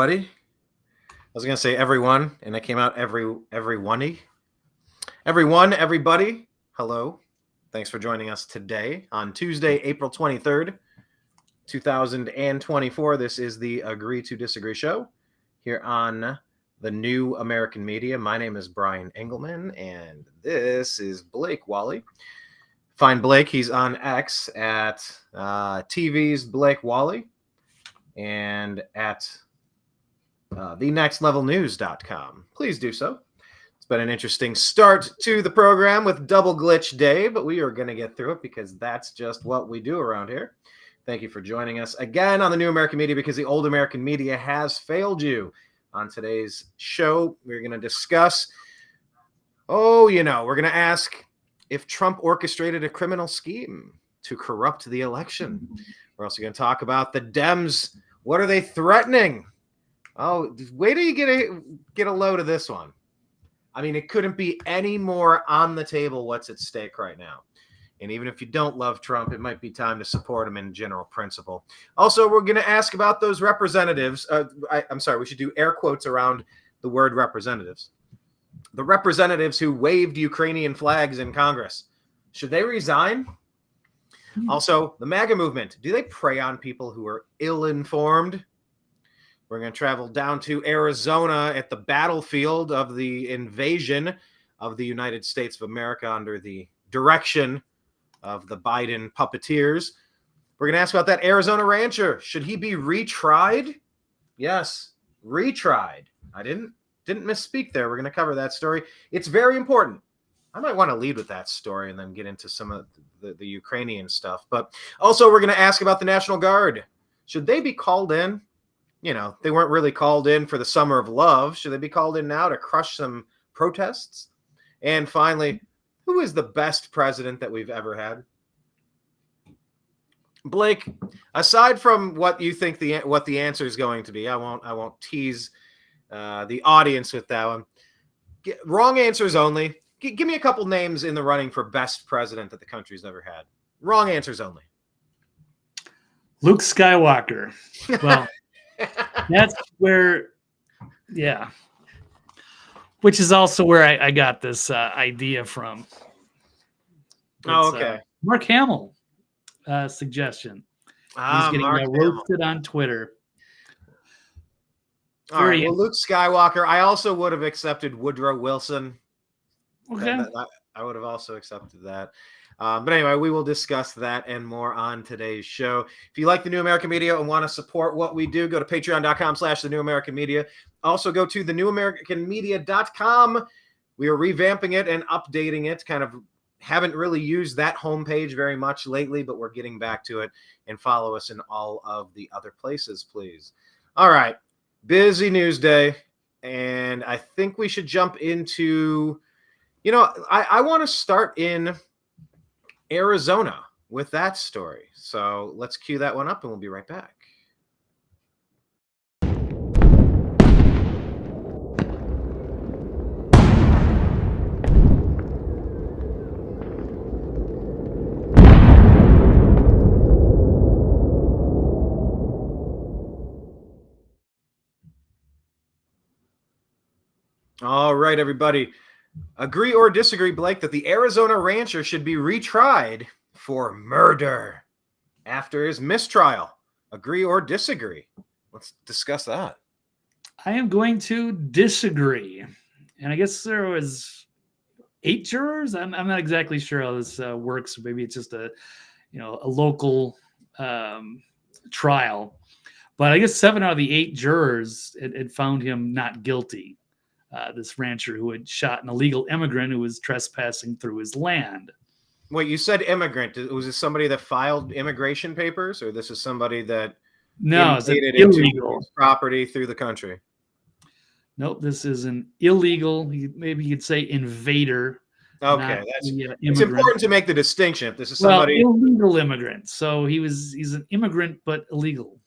Everybody. I was gonna say everyone, and it came out everyone-y. Everyone, everybody. Hello. Thanks for joining us today on Tuesday, April 23rd, 2024. This is the Agree to Disagree show here on the New American Media. My name is Brian Engelman, and this is Blake Walley. Find Blake. He's on X at TV's Blake Walley and at thenextlevelnews.com. Please do so. It's been an interesting start to the program with Double Glitch Day, but we are going to get through it because that's just what we do around here. Thank you for joining us again on the New American Media because the old American media has failed you. On today's show, we're going to discuss, we're going to ask if Trump orchestrated a criminal scheme to corrupt the election. We're also going to talk about the Dems. What are they threatening? Oh, wait till you get a load of this one. I mean, it couldn't be any more on the table what's at stake right now. And even if you don't love Trump, it might be time to support him in general principle. Also, we're going to ask about those representatives. I'm sorry, we should do air quotes around the word representatives. The representatives who waved Ukrainian flags in Congress. Should they resign? Also, the MAGA movement. Do they prey on people who are ill-informed? We're going to travel down to Arizona at the battlefield of the invasion of the United States of America under the direction of the Biden puppeteers. We're going to ask about that Arizona rancher. Should he be retried? Yes, retried. I didn't misspeak there. We're going to cover that story. It's very important. I might want to lead with that story and then get into some of the Ukrainian stuff. But also we're going to ask about the National Guard. Should they be called in? You know, they weren't really called in for the summer of love. Should they be called in now to crush some protests? And finally, who is the best president that we've ever had? Blake, aside from what you think what the answer is going to be, I won't tease the audience with that one. Wrong answers only. Give me a couple names in the running for best president that the country's ever had. Wrong answers only. Luke Skywalker. Well, that's where, yeah. Which is also where I got this idea from. Okay. Mark Hamill suggestion. He's getting roasted on Twitter. All right. Well, Luke Skywalker. I also would have accepted Woodrow Wilson. Okay. I would have also accepted that. But anyway, we will discuss that and more on today's show. If you like the New American Media and want to support what we do, go to patreon.com/the New American Media. Also go to thenewamericanmedia.com. We are revamping it and updating it. Kind of haven't really used that homepage very much lately, but we're getting back to it. And follow us in all of the other places, please. All right. Busy news day. And I think we should jump into, I want to start in Arizona with that story. So let's cue that one up and we'll be right back. All right, everybody. Agree or disagree, Blake, that the Arizona rancher should be retried for murder after his mistrial? Agree or disagree? Let's discuss that. I am going to disagree. And I guess there was 8 jurors. I'm not exactly sure how this works. Maybe it's just a local trial. But I guess 7 out of the 8 jurors had found him not guilty. This rancher who had shot an illegal immigrant who was trespassing through his land. Wait, you said immigrant. Was this somebody that filed immigration papers, or this is somebody that invaded into property through the country? Nope, this is an illegal, maybe you could say invader. Okay, it's important to make the distinction. If this is somebody illegal immigrant, so he's an immigrant but illegal.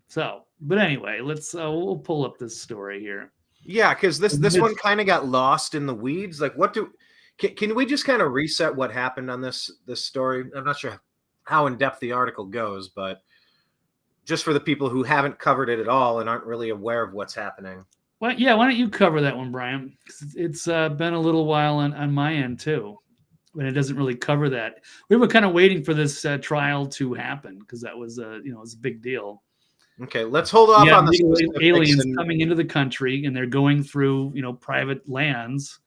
So. But anyway, we'll pull up this story here. Yeah, because this one kind of got lost in the weeds. Like, can we just kind of reset what happened on this story? I'm not sure how in depth the article goes, but just for the people who haven't covered it at all and aren't really aware of what's happening. Well, yeah, why don't you cover that one, Brian? It's been a little while on my end too, but it doesn't really cover that. We were kind of waiting for this trial to happen because that was it was a big deal. Okay, let's hold off on the aliens coming into the country, and they're going through private lands,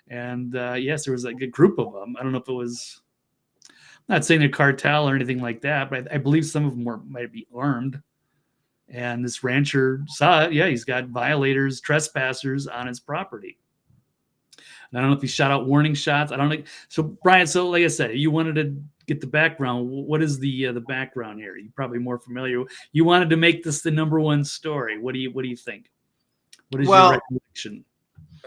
and yes, there was like a group of them. I don't know if it was. I'm not saying a cartel or anything like that, but I believe some of them might be armed. And this rancher saw it. Yeah, he's got violators, trespassers on his property. And I don't know if he shot out warning shots. I don't know. So, Brian, like I said, you wanted to get the background. What is the background here? You're probably more familiar. You wanted to make this the #1 story. What do you think? What is your recollection?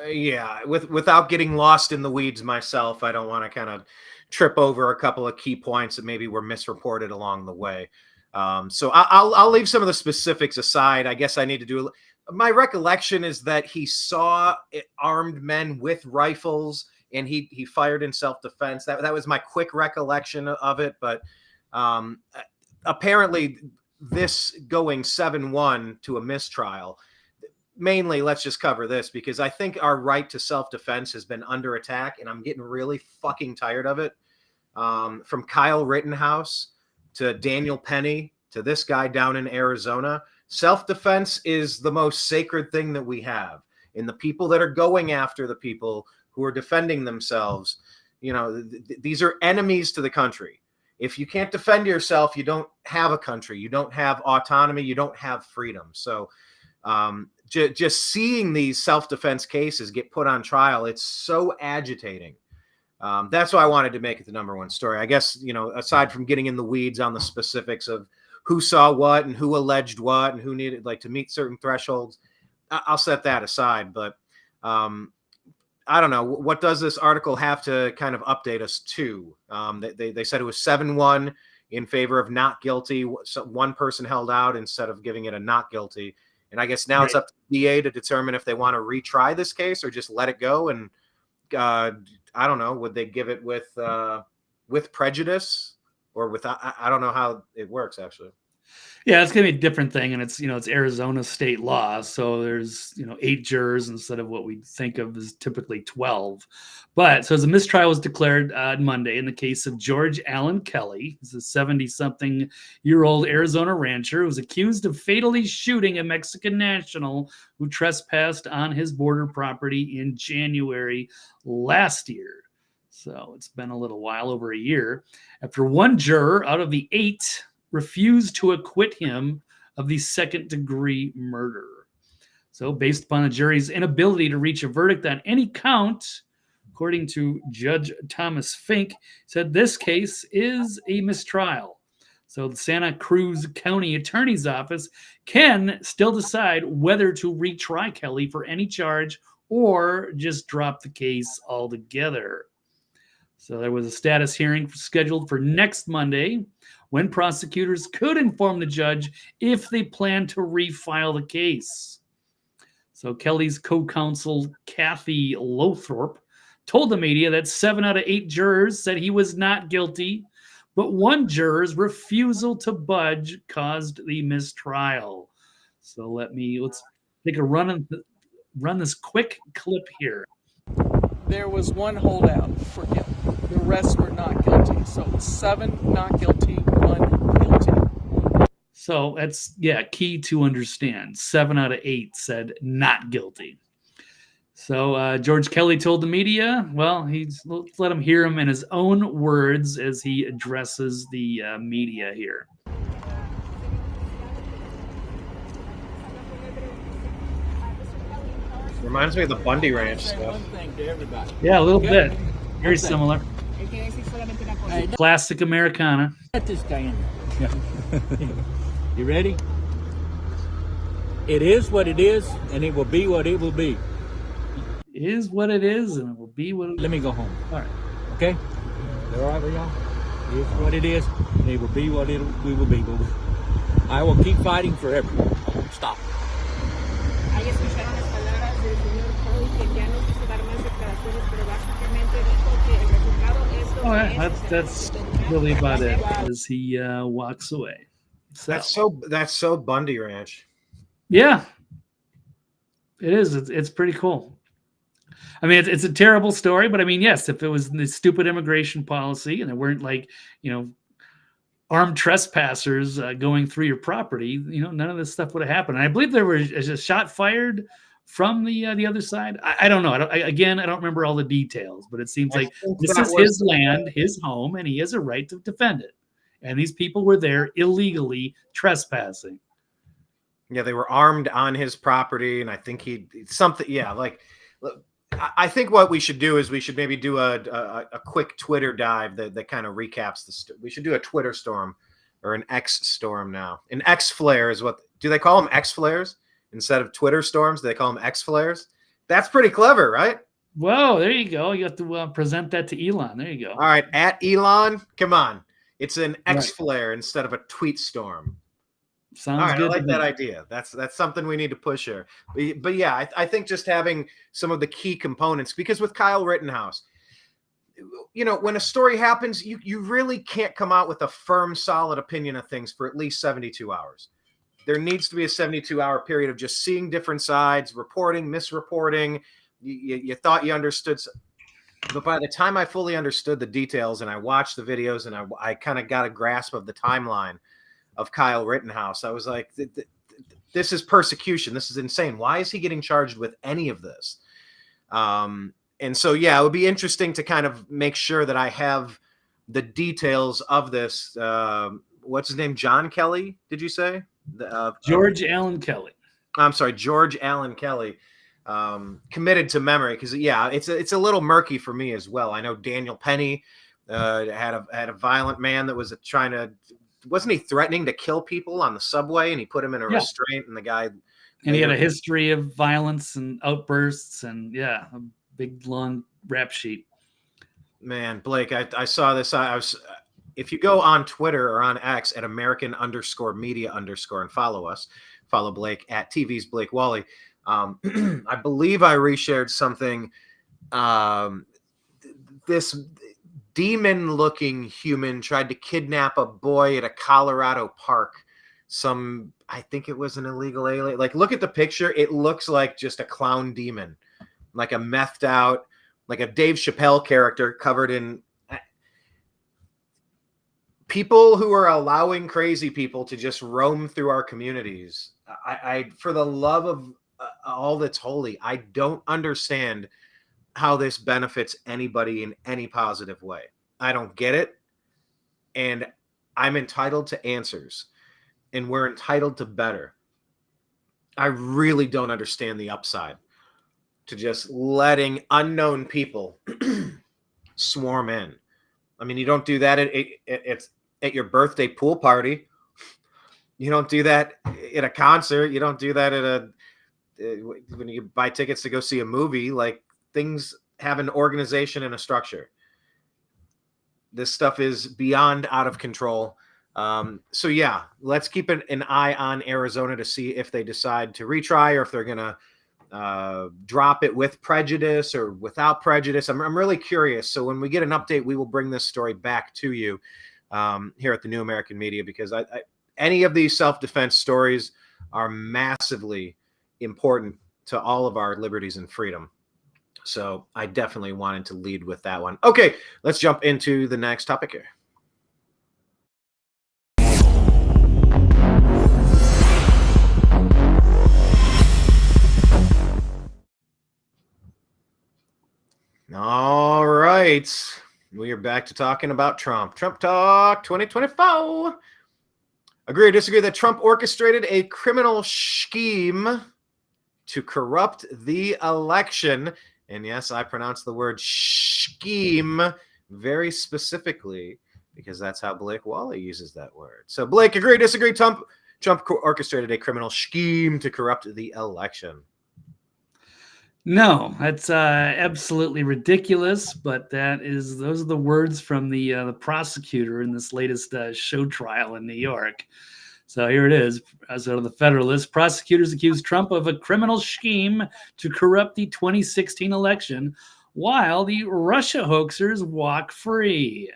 Yeah, without getting lost in the weeds myself, I don't want to kind of trip over a couple of key points that maybe were misreported along the way. So I'll leave some of the specifics aside. I guess I need to do. My recollection is that he saw armed men with rifles, and he fired in self-defense. That was my quick recollection of it. But apparently, this going 7-1 to a mistrial. Mainly, let's just cover this because I think our right to self-defense has been under attack, and I'm getting really fucking tired of it. From Kyle Rittenhouse to Daniel Penny to this guy down in Arizona, self-defense is the most sacred thing that we have. And the people that are going after the people who are defending themselves, these are enemies to the country. If you can't defend yourself, you don't have a country. You don't have autonomy. You don't have freedom. So just seeing these self-defense cases get put on trial, it's so agitating. That's why I wanted to make it the #1 story. I guess, aside from getting in the weeds on the specifics of who saw what and who alleged what and who needed to meet certain thresholds, I'll set that aside. But I don't know. What does this article have to kind of update us to? They said it was 7-1 in favor of not guilty. So one person held out instead of giving it a not guilty. And I guess now It's up to the DA to determine if they want to retry this case or just let it go. And I don't know, would they give it with prejudice or without? I don't know how it works, actually. Yeah, it's going to be a different thing. And it's Arizona state law. So there's, 8 jurors instead of what we think of as typically 12. But so as a mistrial was declared on Monday in the case of George Allen Kelly. He's a 70-something-year-old Arizona rancher who was accused of fatally shooting a Mexican national who trespassed on his border property in January last year. So it's been a little while, over a year, after one juror out of the 8 refused to acquit him of the second-degree murder. So based upon the jury's inability to reach a verdict on any count, according to Judge Thomas Fink, said this case is a mistrial. So the Santa Cruz County Attorney's Office can still decide whether to retry Kelly for any charge or just drop the case altogether. So there was a status hearing scheduled for next Monday, when prosecutors could inform the judge if they plan to refile the case. So Kelly's co-counsel, Kathy Lothrope, told the media that 7 out of 8 jurors said he was not guilty, but one juror's refusal to budge caused the mistrial. So let's take a run this quick clip here. There was one holdout for him. The rest were not guilty. So 7 not guilty, 1 guilty. So that's, key to understand. 7 out of 8 said not guilty. So George Kelly told the media, let's let him hear him in his own words as he addresses the media here. Reminds me of the Bundy Ranch stuff. Yeah, a little bit. Very similar. Classic Americana. Let this guy in there. You ready? It is what it is, and it will be what it will be. It is what it is, and it will be what it will be. Let me go home. All right. Okay? Is that all right with y'all? It is what it is, and it will be what we will be. I will keep fighting forever. I won't stop. Ahí escucharon las palabras del señor Cole, que ya no quiso dar más declaraciones, pero básicamente dijo que el resultado es lo que es. That's really about it as he walks away. So That's so Bundy Ranch. yeah, it is. It's pretty cool. I mean, it's a terrible story, but I mean, yes, if it was the stupid immigration policy and there weren't like, armed trespassers going through your property, none of this stuff would have happened. And I believe there was a shot fired from the other side. I don't know. I don't remember all the details, but it seems like this is his land, his home, and he has a right to defend it. And these people were there illegally trespassing. Yeah, they were armed on his property, and I think I think what we should do is we should maybe do a quick Twitter dive that kind of recaps we should do a Twitter storm or an X storm now. An X flare is what do they call them? X flares instead of Twitter storms? Do they call them X flares? That's pretty clever, right? Whoa, there you go. You have to present that to Elon. There you go. All right, at Elon, come on. It's an X flare instead of a tweet storm. Sounds all right, good. I like that idea. That's something we need to push here. But yeah, I think just having some of the key components, because with Kyle Rittenhouse, when a story happens, you really can't come out with a firm, solid opinion of things for at least 72 hours. There needs to be a 72-hour period of just seeing different sides, reporting, misreporting. You thought you understood, but by the time I fully understood the details and I watched the videos and I kind of got a grasp of the timeline of Kyle Rittenhouse, I was like, this is persecution. This is insane. Why is he getting charged with any of this? And so, yeah, it would be interesting to kind of make sure that I have the details of this. What's his name? John Kelly, did you say? George Allen Kelly. I'm sorry, George Allen Kelly. Committed to memory, because yeah, it's a little murky for me as well. I know Daniel Penny had a violent man that was wasn't he threatening to kill people on the subway, and he put him in a restraint, and the guy he had a history of violence and outbursts, and a big long rap sheet. Man, Blake, I saw this. I was if you go on Twitter or on X at American_media_ and follow Blake at TV's Blake Walley. I believe I reshared something. This demon-looking human tried to kidnap a boy at a Colorado park. I think it was an illegal alien. Like, look at the picture. It looks like just a clown demon, like a methed out, like a Dave Chappelle character covered in people who are allowing crazy people to just roam through our communities. I for the love of all that's holy, I don't understand how this benefits anybody in any positive way. I don't get it. And I'm entitled to answers, and we're entitled to better. I really don't understand the upside to just letting unknown people swarm in. I mean, you don't do that at your birthday pool party. You don't do that at a concert. You don't do that when you buy tickets to go see a movie. Like, things have an organization and a structure. This stuff is beyond out of control. So yeah, let's keep an eye on Arizona to see if they decide to retry, or if they're going to drop it with prejudice or without prejudice. I'm really curious. So when we get an update, we will bring this story back to you here at the New American Media, because any of these self-defense stories are massively important to all of our liberties and freedom. So I definitely wanted to lead with that one. Okay, let's jump into the next topic here. All right, we are back to talking about Trump. Trump Talk 2024. Agree or disagree that Trump orchestrated a criminal scheme to corrupt the election? And yes, I pronounce the word scheme very specifically, because that's how Blake Walley uses that word. So Blake, agree or disagree? Trump orchestrated a criminal scheme to corrupt the election. No, that's absolutely ridiculous. But those are the words from the prosecutor in this latest show trial in New York. So here it is. As out of the Federalist, prosecutors accused Trump of a criminal scheme to corrupt the 2016 election, while the Russia hoaxers walk free.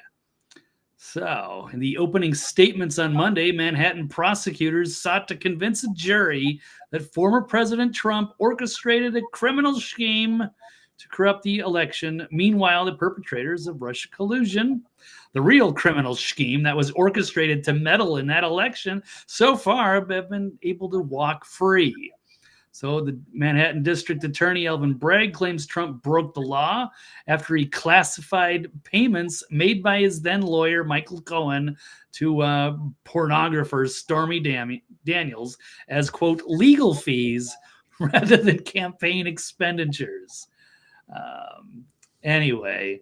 So, in the opening statements on Monday, Manhattan prosecutors sought to convince a jury that former President Trump orchestrated a criminal scheme to corrupt the election. Meanwhile, the perpetrators of Russia collusion, the real criminal scheme that was orchestrated to meddle in that election, so far have been able to walk free. So the Manhattan District Attorney Alvin Bragg claims Trump broke the law after he classified payments made by his then lawyer Michael Cohen to pornographers Stormy Daniels as, quote, legal fees rather than campaign expenditures. Anyway,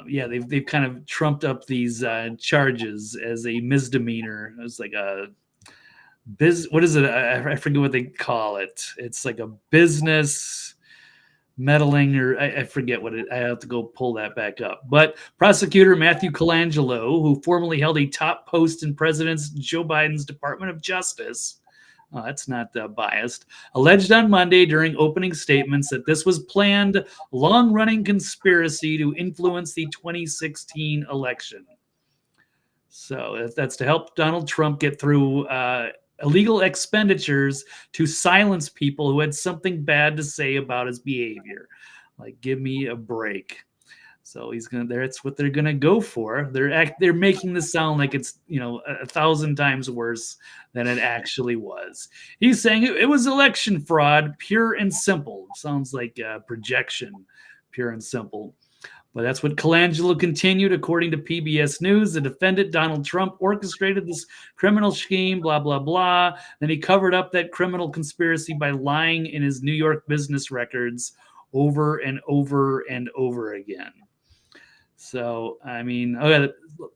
yeah, they've kind of trumped up these charges as a misdemeanor. It's like a what is it? I forget what they call it. It's like a business meddling, or I forget what it. I have to go pull that back up. But prosecutor Matthew Colangelo, who formerly held a top post in President Joe Biden's Department of Justice, that's not biased, alleged on Monday during opening statements that this was planned, long-running conspiracy to influence the 2016 election. So that's to help Donald Trump get through illegal expenditures to silence people who had something bad to say about his behavior. Like, give me a break. So he's gonna. That's what they're gonna go for. They're making this sound like it's 1,000 times worse than it actually was. He's saying it was election fraud, pure and simple. Sounds like projection, pure and simple. But that's what Colangelo continued, according to PBS News. The defendant, Donald Trump, orchestrated this criminal scheme, blah, blah, blah. Then he covered up that criminal conspiracy by lying in his New York business records over and over and over again. So, I mean,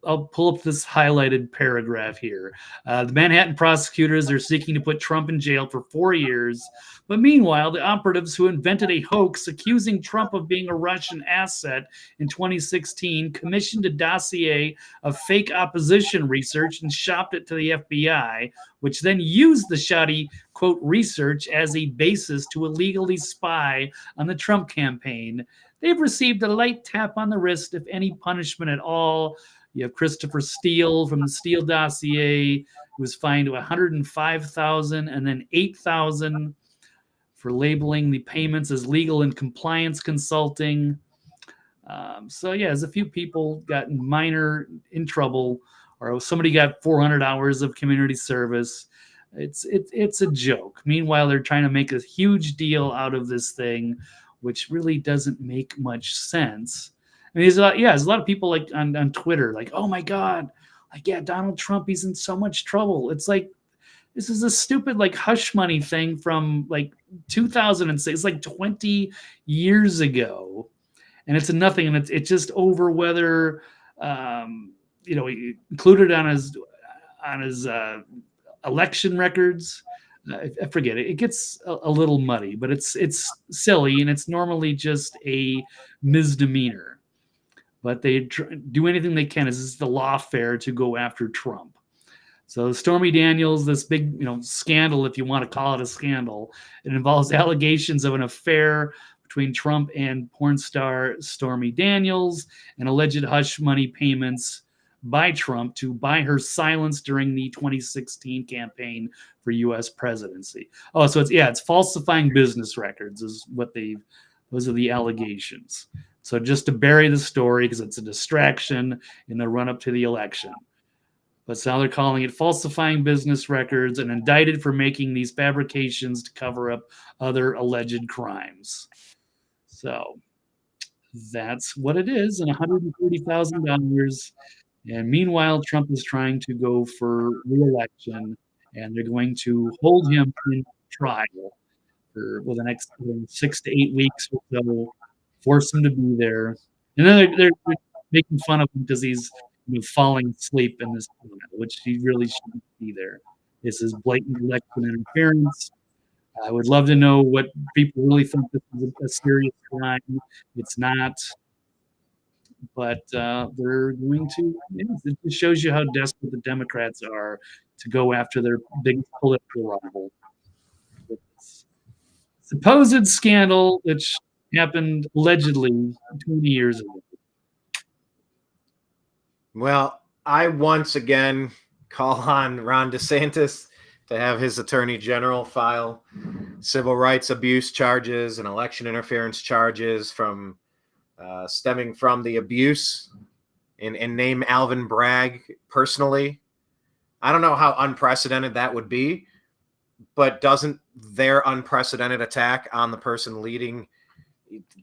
I'll pull up this highlighted paragraph here. The Manhattan prosecutors are seeking to put Trump in jail for 4 years. But meanwhile, the operatives who invented a hoax accusing Trump of being a Russian asset in 2016 commissioned a dossier of fake opposition research and shopped it to the FBI, which then used the shoddy, quote, research as a basis to illegally spy on the Trump campaign. They've received a light tap on the wrist, if any punishment at all. You have Christopher Steele from the Steele dossier, who was fined $105,000 and then $8,000 for labeling the payments as legal and compliance consulting. So yeah, there's a few people got minor in trouble, or somebody got 400 hours of community service. It's a joke. Meanwhile, they're trying to make a huge deal out of this thing, which really doesn't make much sense. I mean, there's a lot of people like on Twitter, like, oh my God, like, yeah, Donald Trump, he's in so much trouble. It's like, this is a stupid like hush money thing from like 2006. It's like 20 years ago, and it's a nothing. And it's just over whether, he included on his election records. I forget it. It gets a little muddy, but it's silly, and it's normally just a misdemeanor. But they do anything they can. This is the lawfare to go after Trump. So Stormy Daniels, this big scandal, if you want to call it a scandal, it involves allegations of an affair between Trump and porn star Stormy Daniels and alleged hush money payments by Trump to buy her silence during the 2016 campaign for U.S. presidency. Oh, so it's falsifying business records is what those are the allegations. So just to bury the story, because it's a distraction in the run-up to the election. But now they're calling it falsifying business records and indicted for making these fabrications to cover up other alleged crimes. So that's what it is, and $140,000. And meanwhile, Trump is trying to go for re-election, and they're going to hold him in trial for the next 6 to 8 weeks or so, force him to be there. And then they're making fun of him because he's falling asleep in this moment, which he really shouldn't be there. This is blatant election interference. I would love to know what people really think this is a serious crime. It's not. But they're going to. It just shows you how desperate the Democrats are to go after their biggest political rival. This supposed scandal, which happened allegedly 20 years ago. Well, I once again call on Ron DeSantis to have his attorney general file civil rights abuse charges and election interference charges from stemming from the abuse and name Alvin Bragg personally. I don't know how unprecedented that would be, but doesn't their unprecedented attack on the person leading,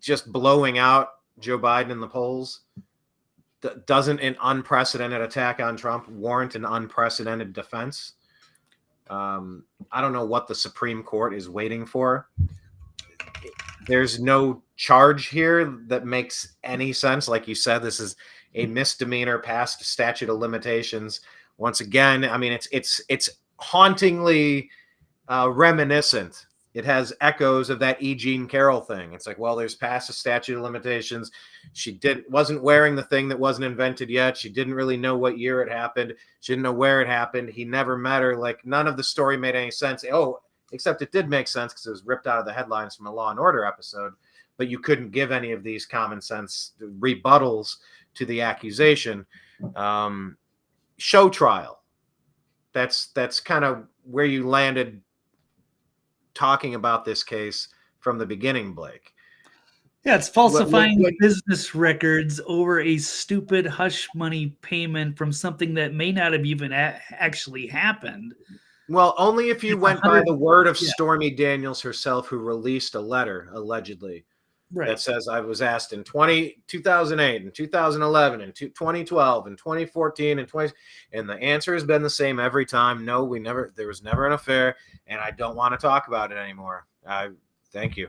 just blowing out Joe Biden in the polls, doesn't an unprecedented attack on Trump warrant an unprecedented defense? I don't know what the Supreme Court is waiting for. There's no charge here that makes any sense. Like you said, this is a misdemeanor past statute of limitations. Once again, I mean, it's hauntingly reminiscent. It has echoes of that E. Jean Carroll thing. It's like, well, there's past a statute of limitations. She wasn't wearing the thing that wasn't invented yet. She didn't really know what year it happened. She didn't know where it happened. He never met her. Like, none of the story made any sense. Oh, except it did make sense because it was ripped out of the headlines from a Law and Order episode. But you couldn't give any of these common sense rebuttals to the accusation. Show trial. That's kind of where you landed talking about this case from the beginning, Blake. Yeah, it's falsifying business records over a stupid hush money payment from something that may not have even actually happened. Well, only if you went by the word of Stormy Daniels herself, who released a letter, allegedly, that says, I was asked in 2008 and 2011 and 2012 and 2014 and 20, and the answer has been the same every time. No, there was never an affair, and I don't want to talk about it anymore. Thank you.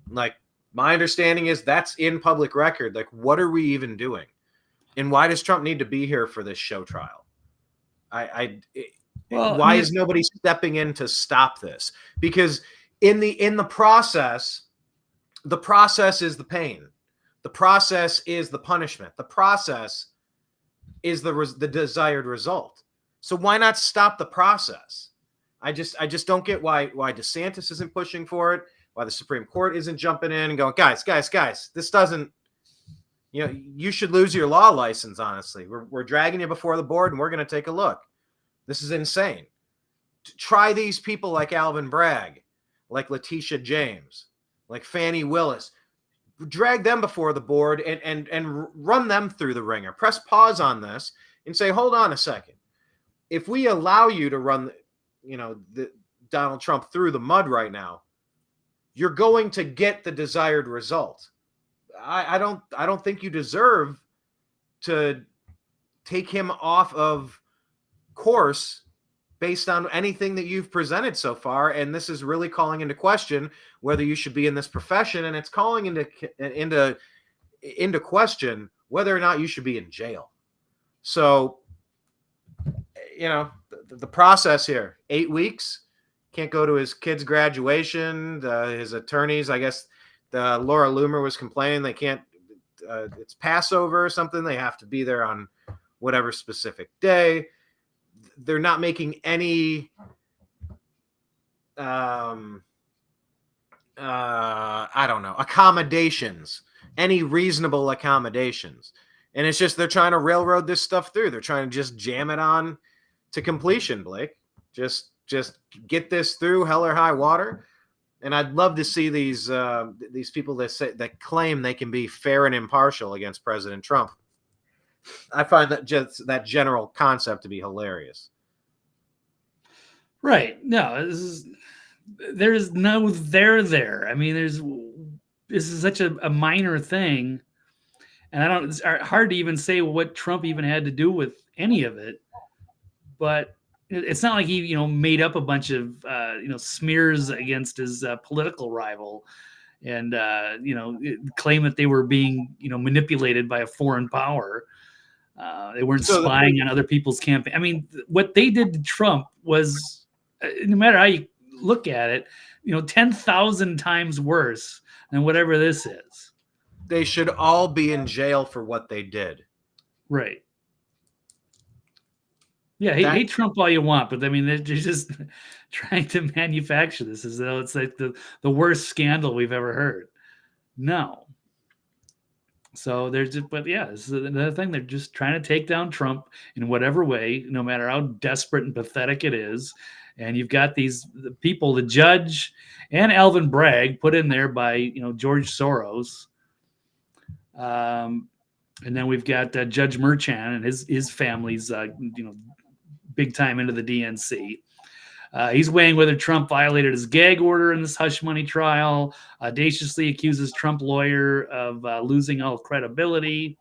Like, my understanding is that's in public record. Like, what are we even doing? And why does Trump need to be here for this show trial? Why is nobody stepping in to stop this? Because in the process, the process is the pain. The process is the punishment. The process is the desired result. So why not stop the process? I just don't get why DeSantis isn't pushing for it, why the Supreme Court isn't jumping in and going, guys, this doesn't, you should lose your law license, honestly. We're dragging you before the board and we're going to take a look. This is insane. Try these people like Alvin Bragg, like Letitia James, like Fannie Willis. Drag them before the board and run them through the ringer. Press pause on this and say, hold on a second. If we allow you to run, Donald Trump through the mud right now, you're going to get the desired result. I don't think you deserve to take him off of course based on anything that you've presented so far, and this is really calling into question whether you should be in this profession, and it's calling into question whether or not you should be in jail. So, the process here, 8 weeks, can't go to his kid's graduation. His attorneys, I guess, Laura Loomer was complaining they can't. It's Passover or something. They have to be there on whatever specific day. They're not making any accommodations, any reasonable accommodations. And it's just they're trying to railroad this stuff through. They're trying to just jam it on to completion, Blake. Just get this through hell or high water. And I'd love to see these people that claim they can be fair and impartial against President Trump. I find that general concept to be hilarious. Right. No, there's no there. I mean, this is such a minor thing. And it's hard to even say what Trump even had to do with any of it. But it's not like he, made up a bunch of, smears against his political rival and, claim that they were being, manipulated by a foreign power. They weren't spying on other people's campaign. I mean, what they did to Trump was, no matter how you look at it, 10,000 times worse than whatever this is. They should all be in jail for what they did. Right. Yeah, hate Trump all you want, but I mean, they're just trying to manufacture this as though it's like the worst scandal we've ever heard. No. So there's just, but yeah, this is another thing. They're just trying to take down Trump in whatever way, no matter how desperate and pathetic it is. And you've got the people, the judge and Alvin Bragg, put in there by George Soros. And then we've got Judge Merchan and his family's big time into the DNC. He's weighing whether Trump violated his gag order in this hush money trial, audaciously accuses Trump lawyer of losing all credibility.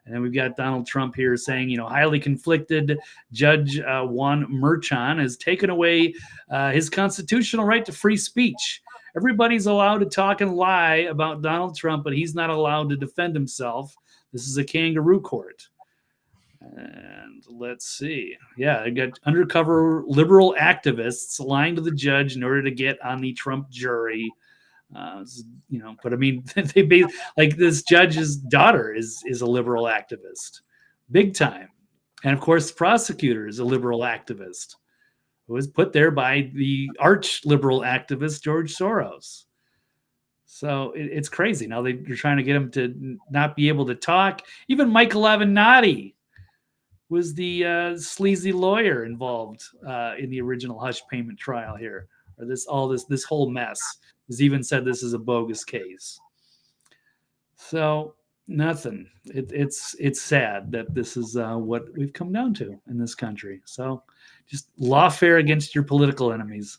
And then we've got Donald Trump here saying, highly conflicted. Judge Juan Merchan has taken away his constitutional right to free speech. Everybody's allowed to talk and lie about Donald Trump, but he's not allowed to defend himself. This is a kangaroo court. And let's see. Yeah, I got undercover liberal activists lying to the judge in order to get on the Trump jury. But I mean, like this judge's daughter is a liberal activist, big time. And of course, the prosecutor is a liberal activist who was put there by the arch liberal activist, George Soros. So it's crazy. Now they're trying to get him to not be able to talk. Even Michael Avenatti was the sleazy lawyer involved in the original hush payment trial here, or this whole mess. Has even said this is a bogus case. So nothing. It's sad that this is what we've come down to in this country. So just lawfare against your political enemies.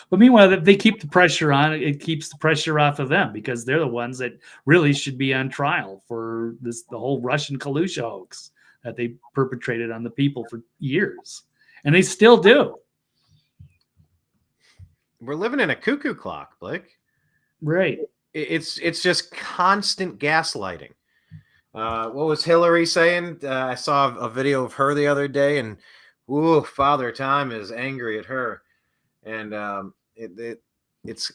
But meanwhile, they keep the pressure on. It keeps the pressure off of them because they're the ones that really should be on trial for the whole Russian collusion hoax that they perpetrated on the people for years, and they still do. We're living in a cuckoo clock, Blake. Right. It's just constant gaslighting. What was Hillary saying? I saw a video of her the other day, and Father Time is angry at her, and it's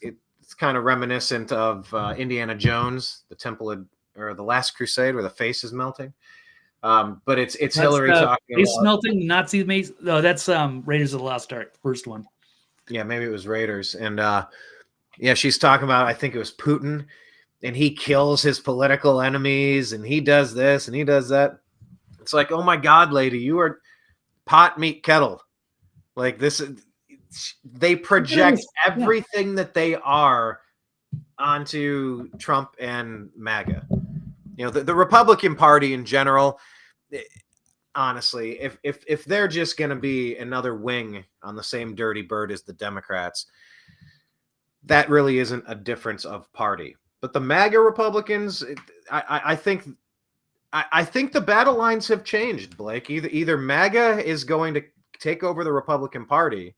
kind of reminiscent of Indiana Jones, the Temple or the Last Crusade, where the face is melting. But it's Hillary talking face melting Nazi mace. No, that's Raiders of the Lost Ark, first one. Yeah, maybe it was Raiders, and she's talking about, I think it was Putin, and he kills his political enemies, and he does this and he does that. It's like, oh my God, lady, you are pot meat kettle. Like this, they project everything that they are onto Trump and MAGA. The Republican Party in general, honestly, if they're just going to be another wing on the same dirty bird as the Democrats, that really isn't a difference of party. But the MAGA Republicans, I think the battle lines have changed, Blake. Either MAGA is going to take over the Republican Party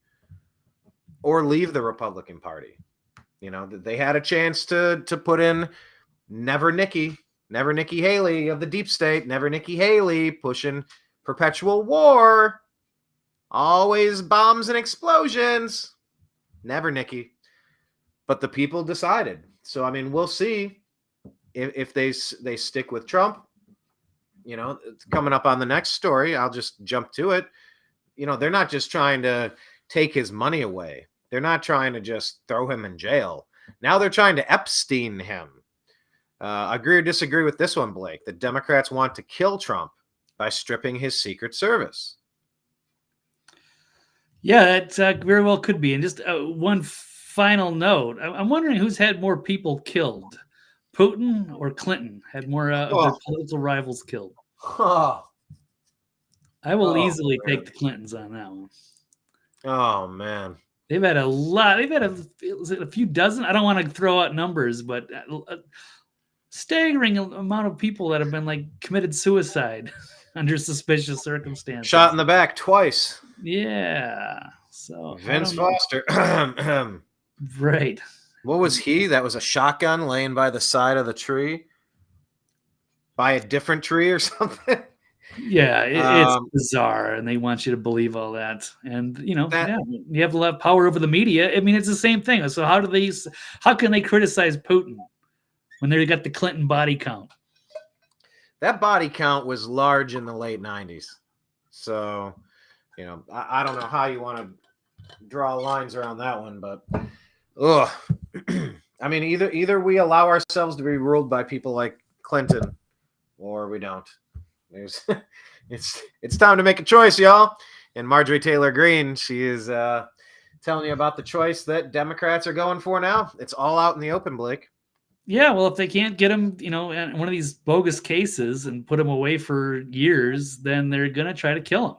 or leave the Republican Party. They had a chance to put in Never Nikki Haley of the deep state, Never Nikki Haley pushing perpetual war, always bombs and explosions. Never Nikki. But the people decided. So, I mean, we'll see if they stick with Trump. It's coming up on the next story. I'll just jump to it. They're not just trying to take his money away. They're not trying to just throw him in jail. Now they're trying to Epstein him. Agree or disagree with this one, Blake? The Democrats want to kill Trump by stripping his Secret Service. Yeah, that very well could be. And just one final note. I'm wondering who's had more people killed, Putin or Clinton had more of their political rivals killed. I will easily take the Clintons on that one. Oh, man. They've had a lot. They've had a few dozen. I don't want to throw out numbers, but a staggering amount of people that have been committed suicide under suspicious circumstances. Shot in the back twice. Yeah. So Vince Foster. Right. What was he? That was a shotgun laying by the side of the tree? By a different tree or something? Yeah, it's bizarre, and they want you to believe all that. And you have a lot of power over the media. I mean, it's the same thing. So how can they criticize Putin when they got the Clinton body count? That body count was large in the late 90s. So, I don't know how you want to draw lines around that one, but I mean, either we allow ourselves to be ruled by people like Clinton or we don't. There's it's time to make a choice, y'all. And Marjorie Taylor Greene, she is telling you about the choice that Democrats are going for now. It's all out in the open, Blake. Yeah, well, if they can't get him, in one of these bogus cases and put him away for years, then they're going to try to kill him.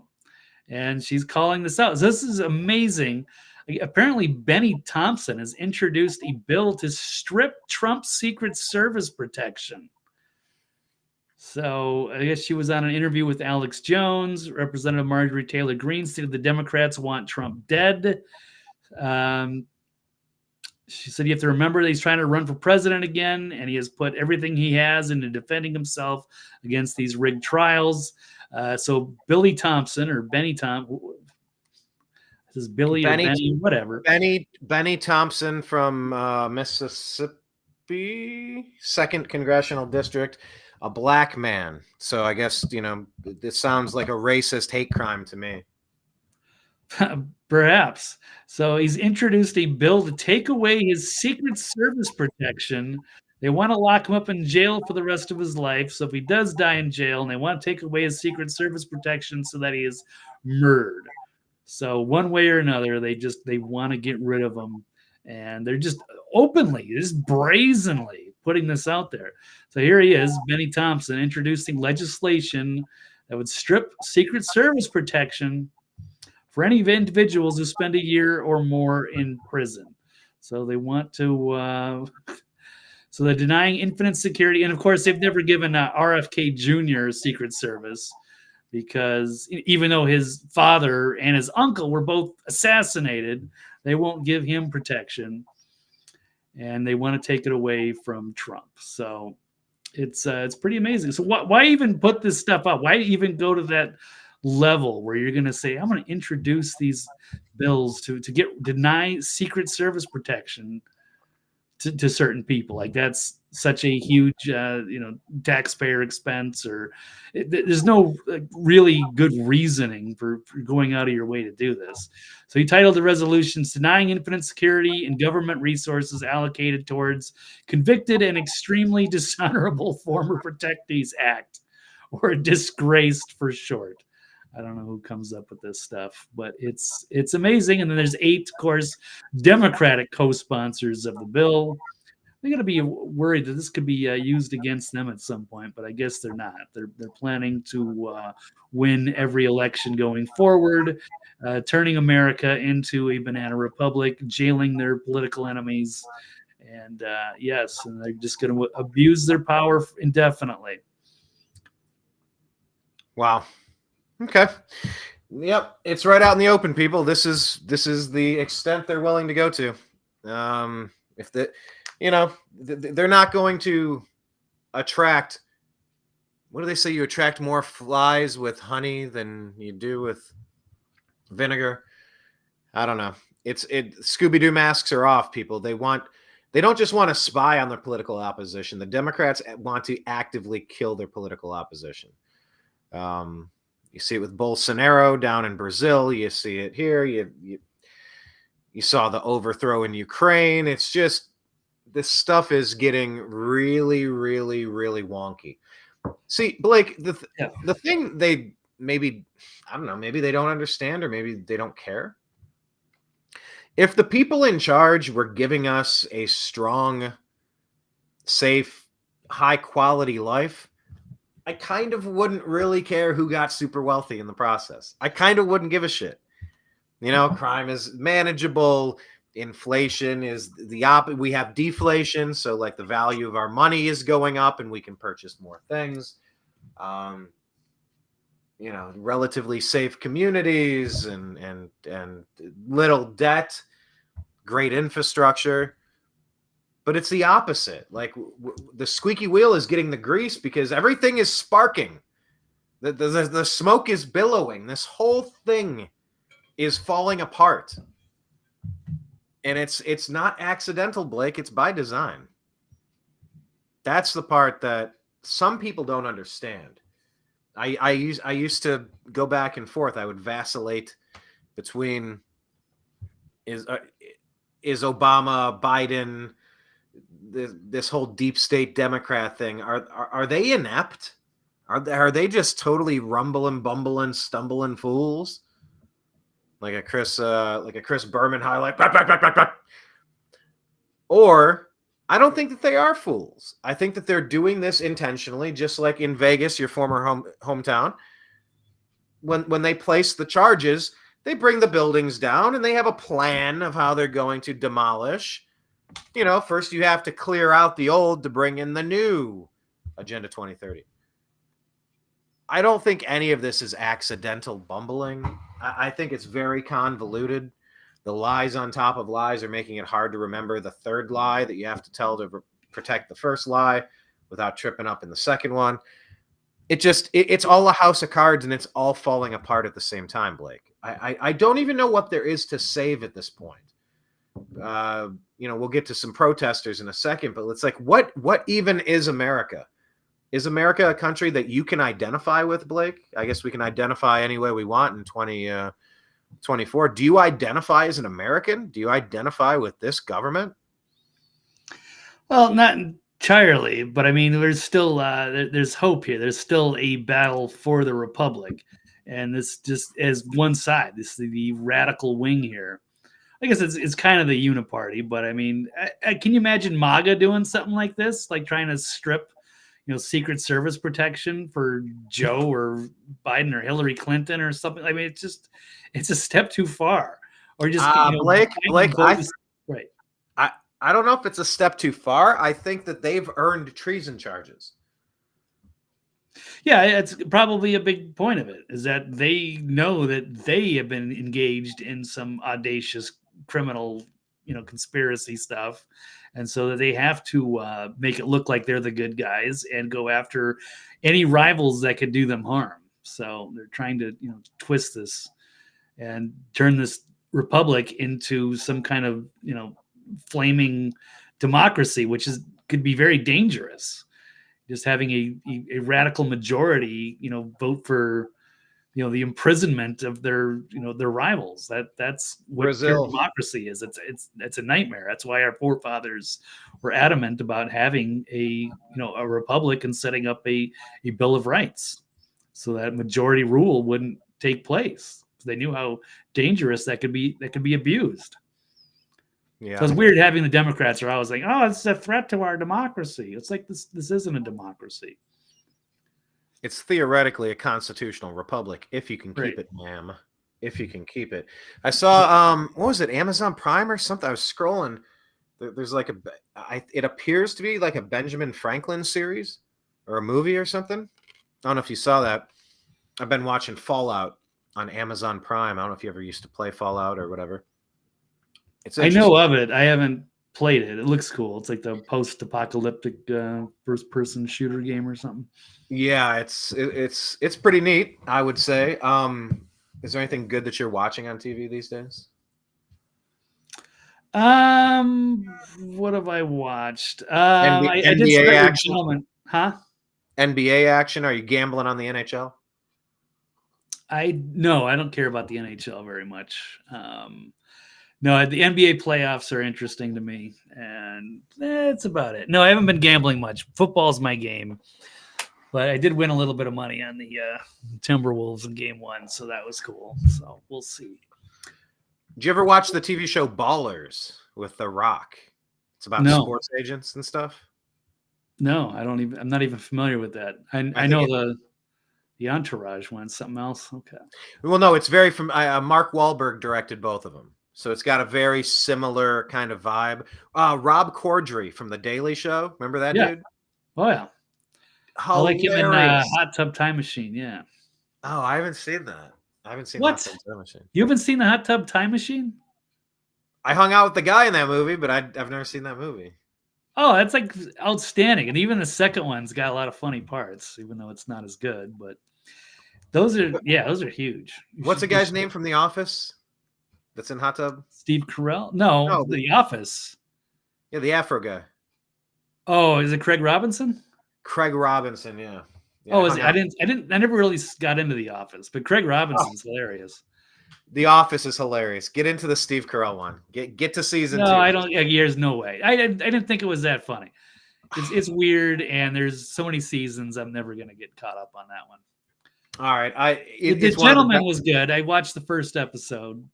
And she's calling this out. So this is amazing. Apparently, Benny Thompson has introduced a bill to strip Trump's Secret Service protection. So I guess she was on an interview with Alex Jones. Representative Marjorie Taylor Greene stated the Democrats want Trump dead. She said you have to remember that he's trying to run for president again, and he has put everything he has into defending himself against these rigged trials. So Billy Thompson or Benny Thompson, this is Billy or Benny, whatever. Benny Thompson from Mississippi, 2nd Congressional District, a black man. So I guess, this sounds like a racist hate crime to me. Perhaps. So he's introduced a bill to take away his Secret Service protection. They want to lock him up in jail for the rest of his life. So if he does die in jail, and they want to take away his Secret Service protection so that he is murdered. So one way or another, they want to get rid of him. And they're just openly, just brazenly putting this out there. So here he is, Benny Thompson, introducing legislation that would strip Secret Service protection for any individuals who spend a year or more in prison. So they want to, so they're denying infinite security. And of course, they've never given RFK Jr. Secret Service because even though his father and his uncle were both assassinated, they won't give him protection. And they want to take it away from Trump. So it's pretty amazing. So why even put this stuff up? Why even go to that level where you're going to say, I'm going to introduce these bills to deny Secret Service protection to certain people? Like, that's such a huge taxpayer expense, or there's no really good reasoning for going out of your way to do this. So he titled the resolutions denying infinite security and government resources allocated towards convicted and extremely dishonorable former protectees act, or disgraced for short. I don't know who comes up with this stuff, but it's amazing. And then there's 8, of course, Democratic co-sponsors of the bill. They're going to be worried that this could be used against them at some point, but I guess they're not. They're planning to win every election going forward, turning America into a banana republic, jailing their political enemies, and and they're just going to abuse their power indefinitely. Wow. Okay. Yep, it's right out in the open, people. This is the extent they're willing to go to. If they're not going to attract. What do they say? You attract more flies with honey than you do with vinegar. I don't know. Scooby-Doo masks are off, people. They don't just want to spy on their political opposition. The Democrats want to actively kill their political opposition. You see it with Bolsonaro down in Brazil. You see it here. You saw the overthrow in Ukraine. It's just, this stuff is getting really, really, really wonky. See, Blake, the thing they maybe, I don't know, maybe they don't understand, or maybe they don't care. If the people in charge were giving us a strong, safe, high-quality life, I kind of wouldn't really care who got super wealthy in the process. I kind of wouldn't give a shit. Crime is manageable. Inflation is the opposite. We have deflation, so like the value of our money is going up, and we can purchase more things. Relatively safe communities and little debt, great infrastructure. But it's the opposite. Like, the squeaky wheel is getting the grease because everything is sparking. The smoke is billowing. This whole thing is falling apart. And it's not accidental, Blake. It's by design. That's the part that some people don't understand. I used to go back and forth. I would vacillate between is Obama, Biden, this whole deep state Democrat thing, are they inept? Are they just totally rumbling, bumbling, stumbling fools? Like a Chris Berman highlight. Or I don't think that they are fools. I think that they're doing this intentionally, just like in Vegas, your former hometown. When they place the charges, they bring the buildings down and they have a plan of how they're going to demolish. First you have to clear out the old to bring in the new Agenda 2030. I don't think any of this is accidental bumbling. I think it's very convoluted. The lies on top of lies are making it hard to remember the third lie that you have to tell to protect the first lie without tripping up in the second one. It's all a house of cards, and it's all falling apart at the same time, Blake. I don't even know what there is to save at this point. We'll get to some protesters in a second, but it's like, what even is America? Is America a country that you can identify with, Blake? I guess we can identify any way we want in 2024. Do you identify as an American? Do you identify with this government? Well, not entirely, but I mean, there's still there's hope here. There's still a battle for the republic, and this just as one side. This is the radical wing here. I guess it's kind of the uniparty, but I mean, can you imagine MAGA doing something like this, like trying to strip, Secret Service protection for Joe or Biden or Hillary Clinton or something? I mean, it's a step too far. Or just Blake, right. I don't know if it's a step too far. I think that they've earned treason charges. Yeah, it's probably a big point of it is that they know that they have been engaged in some audacious criminal, conspiracy stuff. And so that they have to make it look like they're the good guys and go after any rivals that could do them harm. So they're trying to, twist this and turn this republic into some kind of, flaming democracy, which could be very dangerous. Just having a radical majority, vote for, the imprisonment of their rivals. That's what Brazil democracy is. It's a nightmare. That's why our forefathers were adamant about having a republic and setting up a Bill of Rights, so that majority rule wouldn't take place. They knew how dangerous that could be abused. Yeah. So it's weird having the Democrats are always like, oh, it's a threat to our democracy. It's like this isn't a democracy. It's theoretically a constitutional republic if you can keep it, ma'am. If you can keep it. I saw what was it, Amazon Prime or something? I was scrolling. There's like it appears to be like a Benjamin Franklin series or a movie or something. I don't know if you saw that. I've been watching Fallout on Amazon Prime. I don't know if you ever used to play Fallout or whatever. I know of it. I haven't played it. It looks cool. It's like the post-apocalyptic first-person shooter game or something. Yeah, it's pretty neat, I would say. Is there anything good that you're watching on TV these days? What have I watched? I did start action. Gentleman. Huh? NBA action. Are you gambling on the NHL? No, I don't care about the NHL very much. No, the NBA playoffs are interesting to me, and that's about it. No, I haven't been gambling much. Football's my game, but I did win a little bit of money on the Timberwolves in Game 1, so that was cool. So we'll see. Did you ever watch the TV show Ballers with The Rock? It's about sports agents and stuff. No, I'm not even familiar with that. I know the Entourage one, something else. Okay. Well, no, it's very from Mark Wahlberg directed both of them. So it's got a very similar kind of vibe. Rob Corddry from The Daily Show. Remember that dude? Oh, yeah. Hilarious. I like him in Hot Tub Time Machine, yeah. Oh, I haven't seen that. I haven't seen Hot Tub Time Machine. You haven't seen the Hot Tub Time Machine? I hung out with the guy in that movie, but I've never seen that movie. Oh, that's like outstanding. And even the second one's got a lot of funny parts, even though it's not as good. But those are huge. What's the guy's name from The Office? That's in Hot Tub? Steve Carell? No, The Office. Yeah, the Afro guy. Oh, is it Craig Robinson? Craig Robinson, yeah. Oh, is it? I never really got into The Office, but Craig Robinson's hilarious. The Office is hilarious. Get into the Steve Carell one. Get to season 2. No, I don't. There's no way. I didn't think it was that funny. It's weird, and there's so many seasons. I'm never gonna get caught up on that one. All right, The Gentleman was good. I watched the first episode.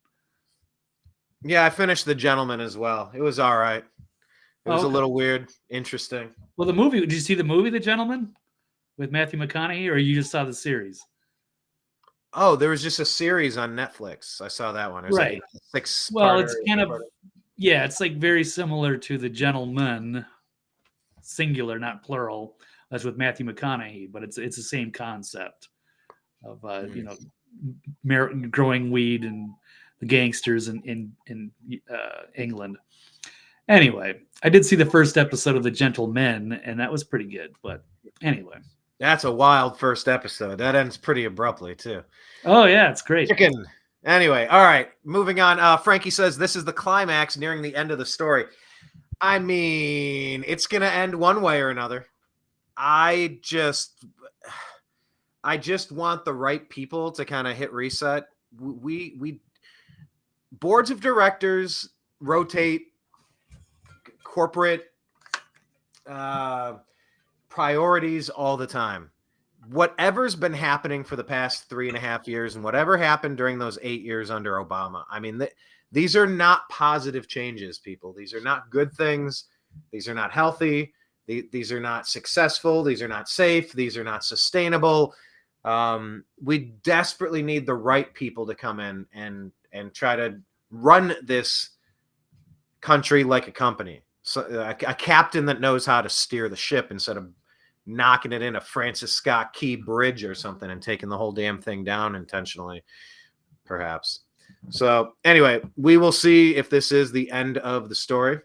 Yeah, I finished The Gentleman as well. It was all right. It was a Okay. little weird, interesting. Well, the movie. Did you see the movie, The Gentleman, with Matthew McConaughey, or you just saw the series? Oh, there was just a series on Netflix. I saw that one. It was Right. like a 6 Well, it's kind of it's like very similar to The Gentleman, singular, not plural. That's with Matthew McConaughey, but it's the same concept of growing weed and the gangsters in England. Anyway, I did see the first episode of The Gentlemen, and that was pretty good. But anyway, That's a wild first episode. That ends pretty abruptly too. oh yeah, it's great. Chicken. Anyway, all right. Moving on. Frankie says this is the climax nearing the end of the story. I mean, it's gonna end one way or another. I just want the right people to kind of hit reset. We boards of directors rotate, corporate priorities all the time. Whatever's been happening for the past 3.5 years and whatever happened during those 8 years under Obama, I mean, these are not positive changes, people. These are not good things. These are not healthy. These are not successful. These are not safe. These are not sustainable. We desperately need the right people to come in and try to run this country like a company. So a captain that knows how to steer the ship instead of knocking it in a Francis Scott Key bridge or something and taking the whole damn thing down intentionally, perhaps. So anyway, we will see if this is the end of the story.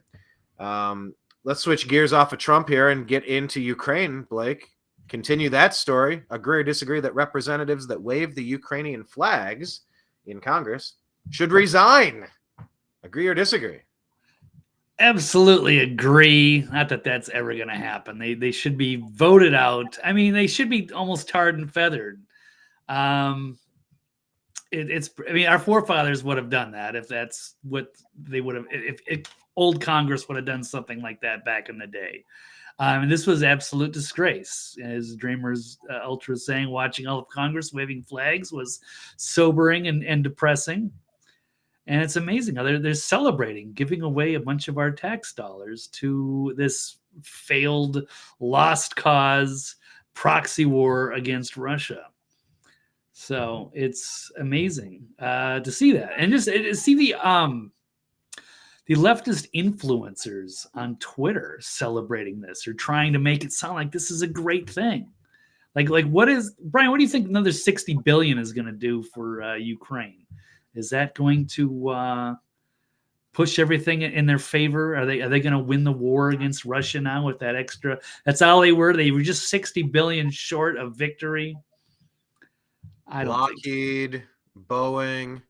Let's switch gears off of Trump here and get into Ukraine, Blake. Continue that story. Agree or disagree that representatives that wave the Ukrainian flags in Congress should resign? Agree or disagree? Absolutely agree. Not that that's ever going to happen. They should be voted out. I mean, they should be almost tarred and feathered. It's. I mean, our forefathers would have done that if that's what they would have. If old Congress would have done something like that back in the day. And this was absolute disgrace. As Dreamers Ultra is saying, watching all of Congress waving flags was sobering and depressing. And it's amazing how they're celebrating, giving away a bunch of our tax dollars to this failed, lost cause proxy war against Russia. So it's amazing to see that, and just see the leftist influencers on Twitter celebrating this or trying to make it sound like this is a great thing. Like what is, Brian? What do you think another $60 billion is going to do for Ukraine? Is that going to push everything in their favor? Are they going to win the war against Russia now with that extra? That's all they were. They were just $60 billion short of victory. I don't Lockheed, Boeing.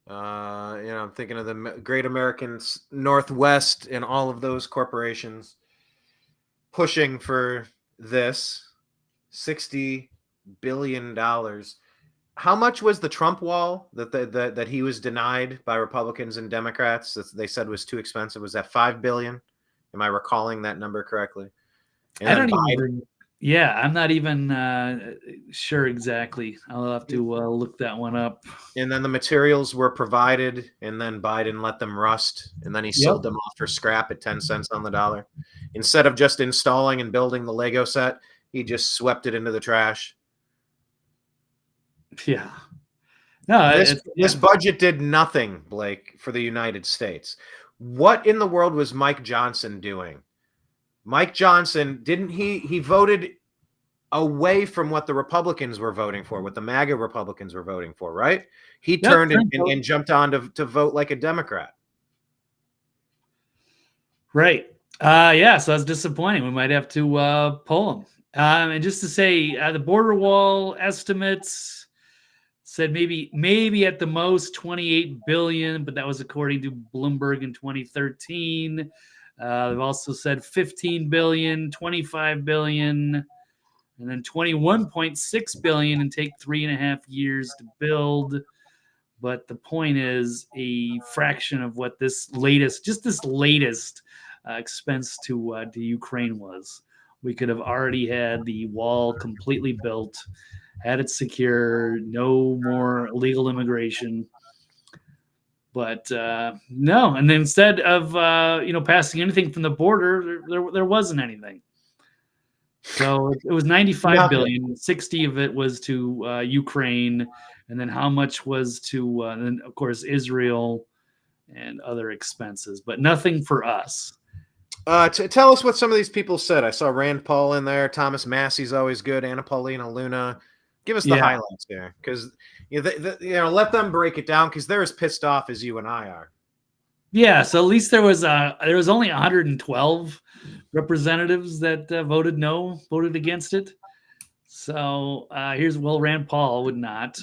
I'm thinking of the Great American Northwest and all of those corporations pushing for this $60 billion. How much was the Trump wall that he was denied by Republicans and Democrats that they said was too expensive? Was that $5 billion? Am I recalling that number correctly? And I don't even. Yeah, I'm not even sure exactly. I'll have to look that one up. And then the materials were provided, and then Biden let them rust, and then he sold them off for scrap at 10 cents on the dollar. Instead of just installing and building the Lego set, he just swept it into the trash. Yeah. No, this budget did nothing, Blake, for the United States. What in the world was Mike Johnson doing? Mike Johnson, didn't he voted away from what the Republicans were voting for, what the MAGA Republicans were voting for, right? He turned and jumped on to vote like a Democrat. Right. Yeah, so that's disappointing. We might have to pull him. And just to say, the border wall estimates said maybe at the most 28 billion, but that was according to Bloomberg in 2013. They've also said 15 billion, 25 billion, and then 21.6 billion and take 3.5 years to build. But the point is a fraction of what this latest expense to Ukraine was. We could have already had the wall completely built, had it secure, no more illegal immigration. But no, and then instead of passing anything from the border, there wasn't anything. So it was 95 billion. 60 of it was to Ukraine, and then how much was to then of course Israel and other expenses, but nothing for us. Tell us what some of these people said. I saw Rand Paul in there. Thomas Massey's always good. Anna Paulina Luna. Give us the highlights there, because let them break it down, because they're as pissed off as you and I are. Yeah, so at least there was only 112 representatives that voted against it. So Rand Paul would not.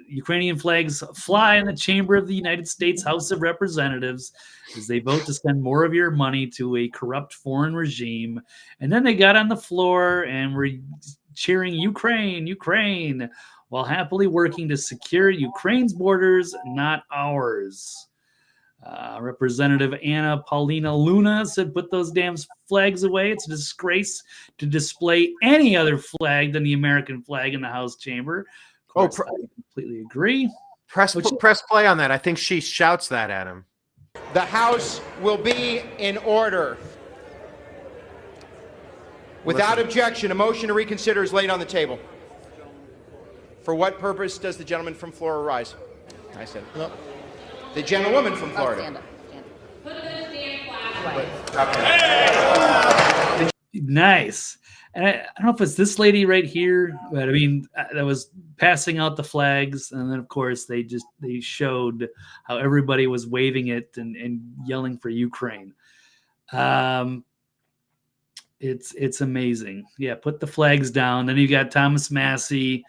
Ukrainian flags fly in the chamber of the United States House of Representatives as they vote to send more of your money to a corrupt foreign regime. And then they got on the floor and were cheering Ukraine, Ukraine, while happily working to secure Ukraine's borders, not ours. Representative Anna Paulina Luna said, "Put those damn flags away. It's a disgrace to display any other flag than the American flag in the House chamber." Of course, I completely agree. Press play on that. I think she shouts that at him. The House will be in order. Without objection, a motion to reconsider is laid on the table. For what purpose does the gentleman from Florida rise? I said, no. The gentlewoman from Florida. Stand up. Put the damn flag away. Nice. And I don't know if it's this lady right here, but I mean, that was passing out the flags. And then, of course, they showed how everybody was waving it and yelling for Ukraine. It's amazing. Yeah, put the flags down. Then you got Thomas Massey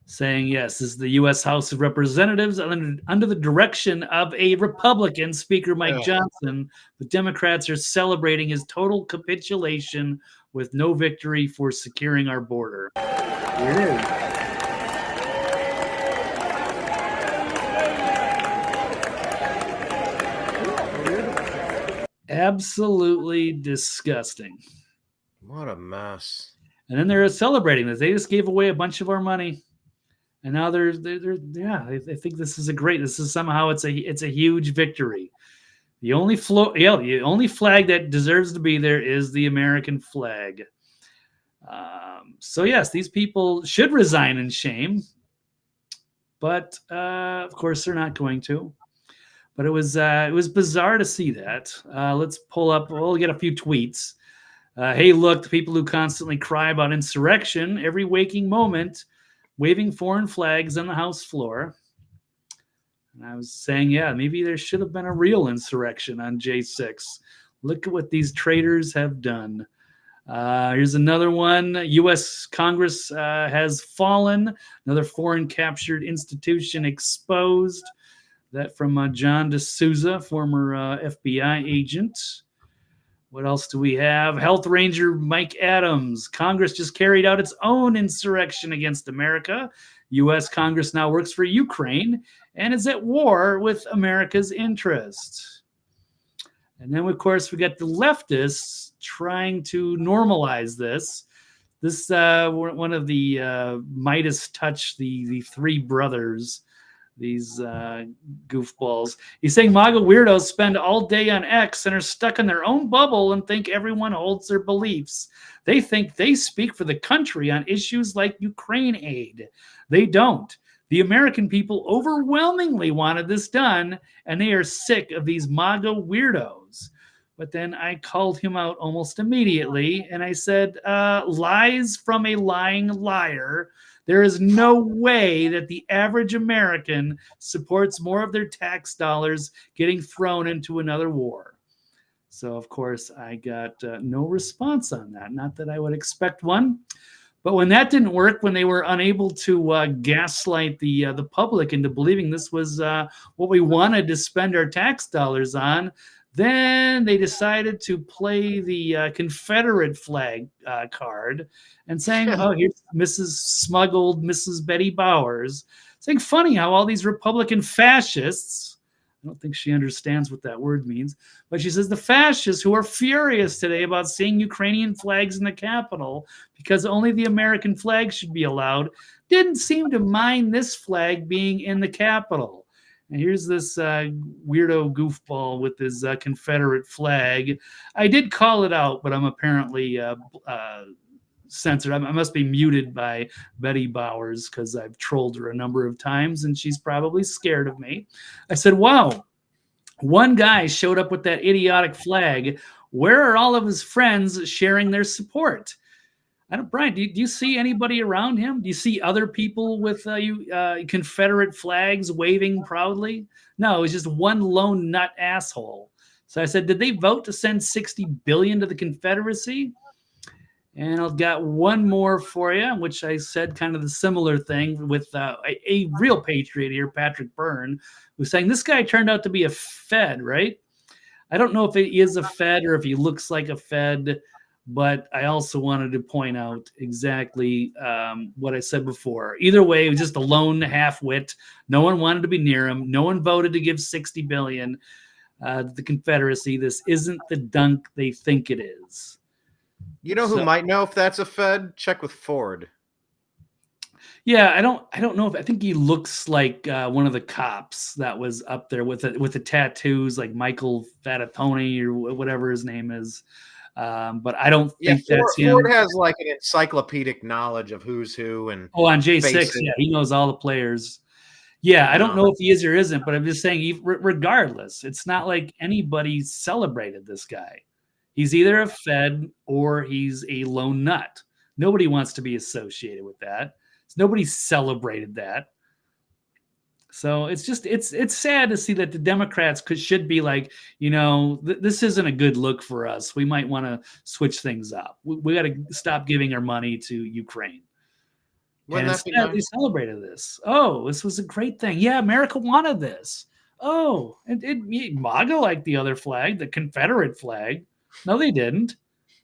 saying, yes, this is the U.S. House of Representatives under the direction of a Republican, Speaker Mike Johnson. The Democrats are celebrating his total capitulation with no victory for securing our border. Here it is. Absolutely disgusting. What a mess. And then they're celebrating this. They just gave away a bunch of our money. And now they think this is somehow it's a huge victory. The only flag that deserves to be there is the American flag. So yes, these people should resign in shame, but of course they're not going to. But it was bizarre to see that. Let's pull up. We'll get a few tweets. Hey, look, the people who constantly cry about insurrection every waking moment, waving foreign flags on the House floor. And I was saying, yeah, maybe there should have been a real insurrection on J6. Look at what these traitors have done. Here's another one. U.S. Congress has fallen. Another foreign captured institution exposed. That from John D'Souza, former FBI agent. What else do we have? Health Ranger Mike Adams. Congress just carried out its own insurrection against America. U.S. Congress now works for Ukraine and is at war with America's interests. And then, of course, we got the leftists trying to normalize this. This one of the Midas touch, the three brothers, these goofballs. He's saying MAGA weirdos spend all day on X and are stuck in their own bubble and think everyone holds their beliefs. They think they speak for the country on issues like Ukraine aid. They don't. The American people overwhelmingly wanted this done, and they are sick of these MAGA weirdos. But then I called him out almost immediately, and I said, lies from a lying liar. There is no way that the average American supports more of their tax dollars getting thrown into another war. So, of course, I got no response on that. Not that I would expect one. But when that didn't work, when they were unable to gaslight the public into believing this was what we wanted to spend our tax dollars on, then they decided to play the Confederate flag card and saying, oh, here's Mrs. Smuggled Mrs. Betty Bowers, saying funny how all these Republican fascists, I don't think she understands what that word means, but she says the fascists who are furious today about seeing Ukrainian flags in the Capitol because only the American flag should be allowed didn't seem to mind this flag being in the Capitol. And here's this weirdo goofball with his Confederate flag. I did call it out, but I'm apparently censored. I must be muted by Betty Bowers because I've trolled her a number of times and she's probably scared of me. I said, wow, one guy showed up with that idiotic flag. Where are all of his friends sharing their support? Brian, do you see anybody around him? Do you see other people with Confederate flags waving proudly? No, it was just one lone nut asshole. So I said, did they vote to send $60 billion to the Confederacy? And I've got one more for you, which I said kind of the similar thing with a real patriot here, Patrick Byrne, who's saying this guy turned out to be a Fed, right? I don't know if he is a Fed or if he looks like a Fed, but I also wanted to point out exactly what I said before. Either way, it was just a lone half-wit. No one wanted to be near him. No one voted to give $60 billion to the Confederacy. This isn't the dunk they think it is. You know who might know if that's a Fed? Check with Ford. Yeah, I don't know if I think he looks like one of the cops that was up there with the tattoos, like Michael Fattatoni or whatever his name is. But I don't think that's him. Ford has like an encyclopedic knowledge of who's who. And on J6, yeah, he knows all the players. Yeah, I don't know if he is or isn't, but I'm just saying, regardless, it's not like anybody celebrated this guy. He's either a Fed or he's a lone nut. Nobody wants to be associated with that. Nobody celebrated that. So it's sad to see that the Democrats should be like, this isn't a good look for us. We might want to switch things up. We got to stop giving our money to Ukraine. And instead, they celebrated this. Oh, this was a great thing. Yeah, America wanted this. Oh, MAGA liked the other flag, the Confederate flag. No, they didn't.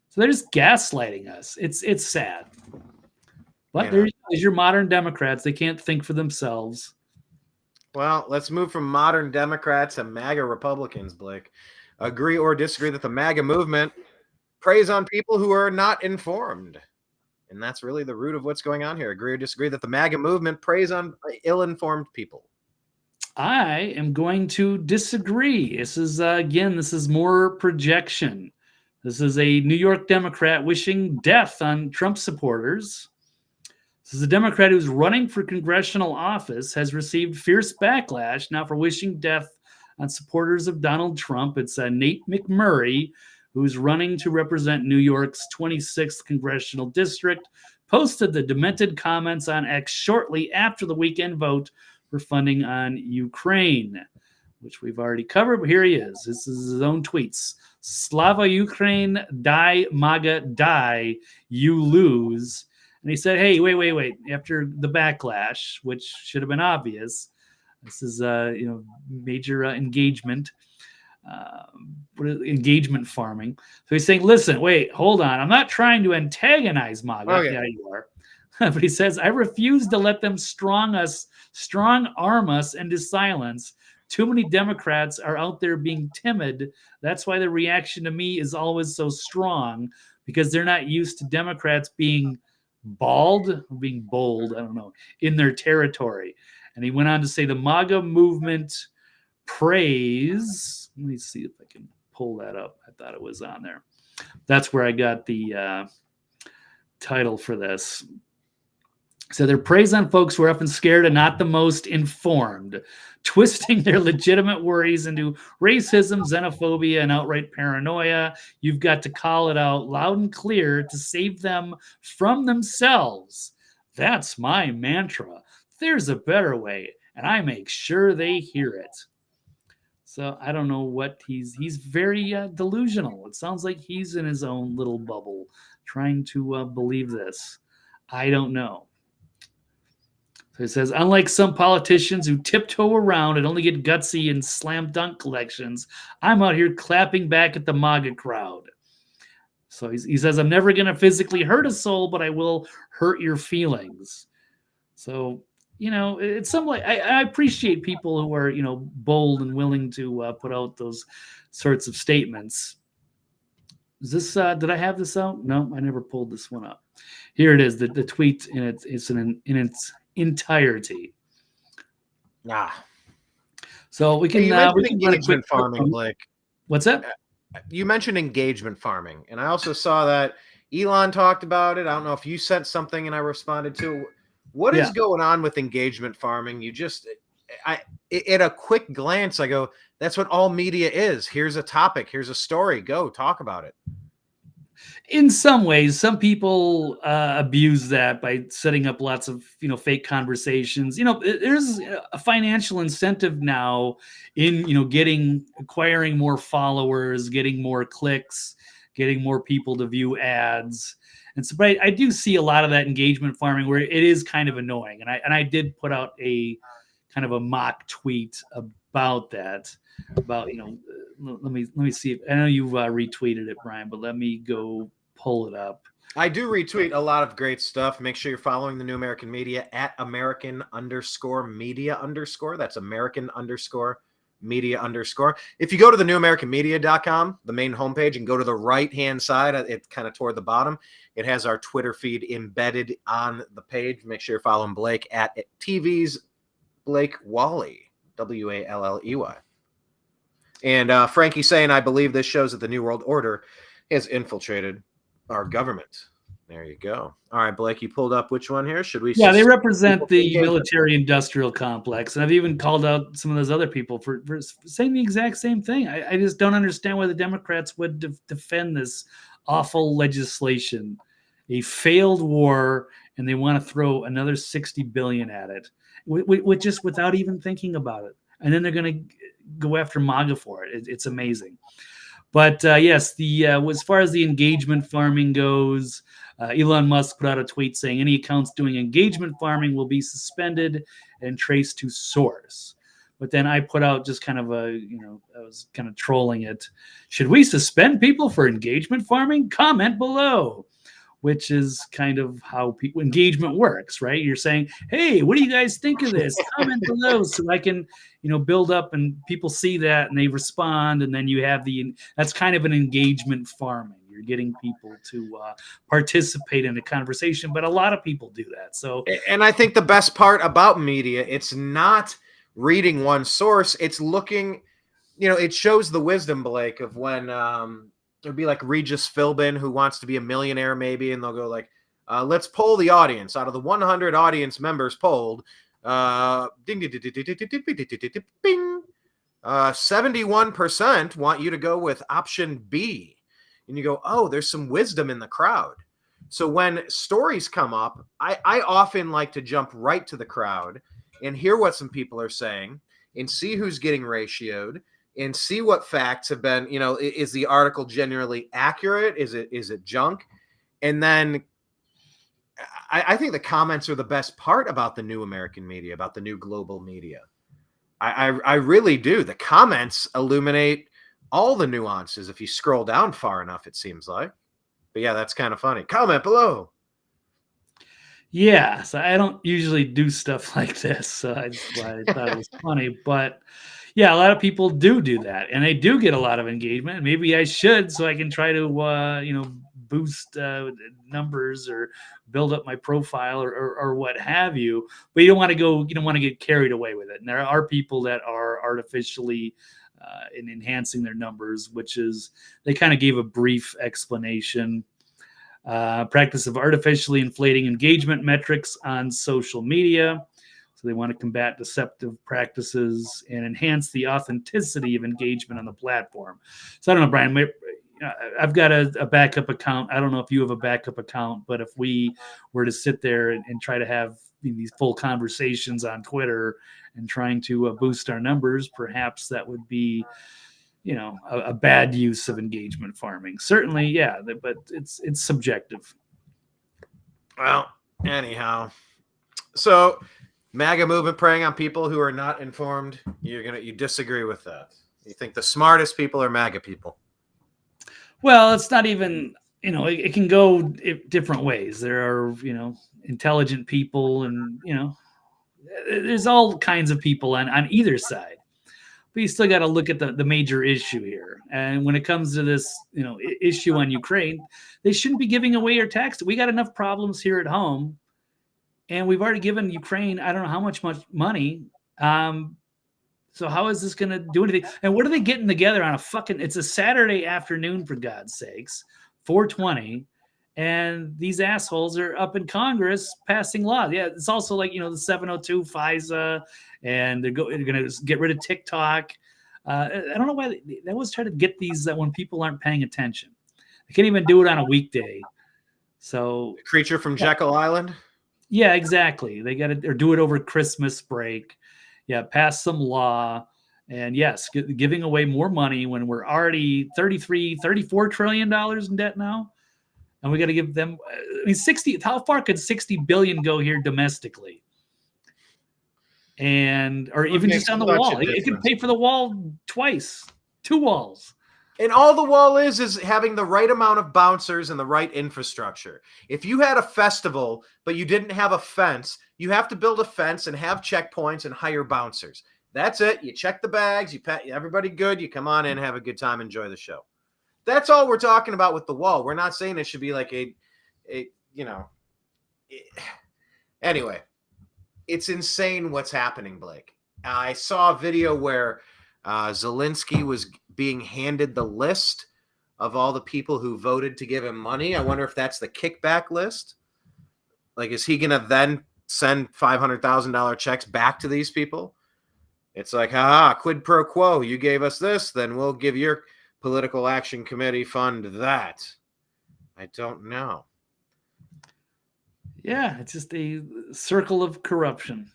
So they're just gaslighting us. It's sad. But there's your modern Democrats. They can't think for themselves. Well, let's move from modern Democrats to MAGA Republicans, Blake. Agree or disagree that the MAGA movement preys on people who are not informed. And that's really the root of what's going on here. Agree or disagree that the MAGA movement preys on ill-informed people. I am going to disagree. This is more projection. This is a New York Democrat wishing death on Trump supporters. This is a Democrat who's running for congressional office, has received fierce backlash now for wishing death on supporters of Donald Trump. It's Nate McMurray, who's running to represent New York's 26th congressional district, posted the demented comments on X shortly after the weekend vote for funding on Ukraine, which we've already covered, but here he is. This is his own tweets. Slava Ukraine, die, MAGA, die, you lose. And he said, hey, wait. After the backlash, which should have been obvious, this is, major engagement farming. So he's saying, listen, wait, hold on. I'm not trying to antagonize MAGA. Okay. Yeah, you are. But he says, I refuse to let them strong arm us into silence. Too many Democrats are out there being timid. That's why the reaction to me is always so strong, because they're not used to Democrats being bold, I don't know, in their territory. And he went on to say the MAGA movement praise. Let me see if I can pull that up. I thought it was on there. That's where I got the title for this. So they're praise on folks who are often scared and not the most informed, twisting their legitimate worries into racism, xenophobia, and outright paranoia. You've got to call it out loud and clear to save them from themselves. That's my mantra. There's a better way, and I make sure they hear it. So I don't know what he's very delusional. It sounds like he's in his own little bubble trying to believe this. I don't know. So it says, unlike some politicians who tiptoe around and only get gutsy in slam dunk collections, I'm out here clapping back at the MAGA crowd. So he says, I'm never going to physically hurt a soul, but I will hurt your feelings. So, it's some like I appreciate people who are bold and willing to put out those sorts of statements. Is this did I have this out? No, I never pulled this one up. Here it is, the tweet in its entirety. So we can you mentioned run a quick engagement farming, Blake. What's that? You mentioned engagement farming, and I also saw that Elon talked about it. I don't know if you sent something and I responded to. What is going on with engagement farming? At a quick glance, I go, that's what all media is. Here's a topic. Here's a story. Go talk about it. In some ways, some people abuse that by setting up lots of fake conversations. There's a financial incentive now in acquiring more followers, getting more clicks, getting more people to view ads. And so, but I do see a lot of that engagement farming where it is kind of annoying. And I did put out a kind of a mock tweet about that. About let me see. I know you've retweeted it, Brian, but let me go pull it up. I do retweet a lot of great stuff. Make sure you're following the New American Media at American_media_. That's American_media_. If you go to the newamericanmedia.com, the main homepage, and go to the right-hand side, it's kind of toward the bottom, it has our Twitter feed embedded on the page. Make sure you're following Blake at TV's Blake Walley, Walley. And Frankie saying, I believe this shows that the New World Order has infiltrated our government. There you go. All right, Blake, you pulled up which one here? Should we? Yeah, they represent the military-industrial complex. And I've even called out some of those other people for saying the exact same thing. I just don't understand why the Democrats would defend this awful legislation, a failed war, and they want to throw another $60 billion at it, just without even thinking about it. And then they're going to go after MAGA for it. It's amazing. But yes, as far as the engagement farming goes, Elon Musk put out a tweet saying any accounts doing engagement farming will be suspended and traced to source. But then I put out just kind of I was kind of trolling it. Should we suspend people for engagement farming? Comment below. Which is kind of how engagement works, right? You're saying, hey, what do you guys think of this? Comment below so I can, build up and people see that and they respond. And then you have that's kind of an engagement farming. You're getting people to participate in a conversation, but a lot of people do that. So, and I think the best part about media, it's not reading one source. It's looking, it shows the wisdom, Blake, of when, it'd be like Regis Philbin who wants to be a millionaire maybe, and they'll go like, let's poll the audience. Out of the 100 audience members polled, 71% want you to go with option B. And you go, oh, there's some wisdom in the crowd. So when stories come up, I often like to jump right to the crowd and hear what some people are saying and see who's getting ratioed and see what facts have been, is the article generally accurate? Is it junk? And then I think the comments are the best part about the New American Media, about the new global media. I really do. The comments illuminate all the nuances if you scroll down far enough, it seems like. But yeah, that's kind of funny. Comment below. Yeah, so I don't usually do stuff like this. So I thought it was funny. But yeah, a lot of people do that, and they do get a lot of engagement. Maybe I should, so I can try to boost numbers or build up my profile or what have you. But you don't want to get carried away with it. And there are people that are artificially in enhancing their numbers, which is they kind of gave a brief explanation. Practice of artificially inflating engagement metrics on social media. So they want to combat deceptive practices and enhance the authenticity of engagement on the platform. So I don't know, Brian, I've got a backup account. I don't know if you have a backup account, but if we were to sit there and try to have these full conversations on Twitter and trying to boost our numbers, perhaps that would be a bad use of engagement farming. Certainly, yeah, but it's subjective. Well, anyhow, so MAGA movement preying on people who are not informed. You disagree with that? You think the smartest people are MAGA people? Well, it's not even. It can go different ways. There are intelligent people, and there's all kinds of people on either side. But you still got to look at the major issue here. And when it comes to this, issue on Ukraine, they shouldn't be giving away our tax. We got enough problems here at home, and we've already given Ukraine, I don't know how much money. So how is this going to do anything? And what are they getting together on it's a Saturday afternoon, for God's sakes, 4:20. And these assholes are up in Congress passing laws. Yeah, it's also like, the 702 FISA, and they're going to get rid of TikTok. I don't know why they always try to get these when people aren't paying attention. They can't even do it on a weekday. So Creature from Jekyll Island? Yeah, exactly. They got to, or do it over Christmas break. Yeah, pass some law. And yes, giving away more money when we're already $34 trillion in debt now. And we got to give them, 60, how far could 60 billion go here domestically? Or even just on the wall. It could pay for the wall twice, 2 walls. And all the wall is having the right amount of bouncers and the right infrastructure. If you had a festival, but you didn't have a fence, you have to build a fence and have checkpoints and hire bouncers. That's it. You check the bags, you pat everybody good, you come on in, have a good time, enjoy the show. That's all we're talking about with the wall. We're not saying it should be like anyway, it's insane what's happening, Blake. I saw a video where Zelensky was being handed the list of all the people who voted to give him money. I wonder if that's the kickback list. Like, is he going to then send $500,000 checks back to these people? It's like, quid pro quo. You gave us this, then we'll give your political action committee fund that. I don't know. Yeah, it's just a circle of corruption.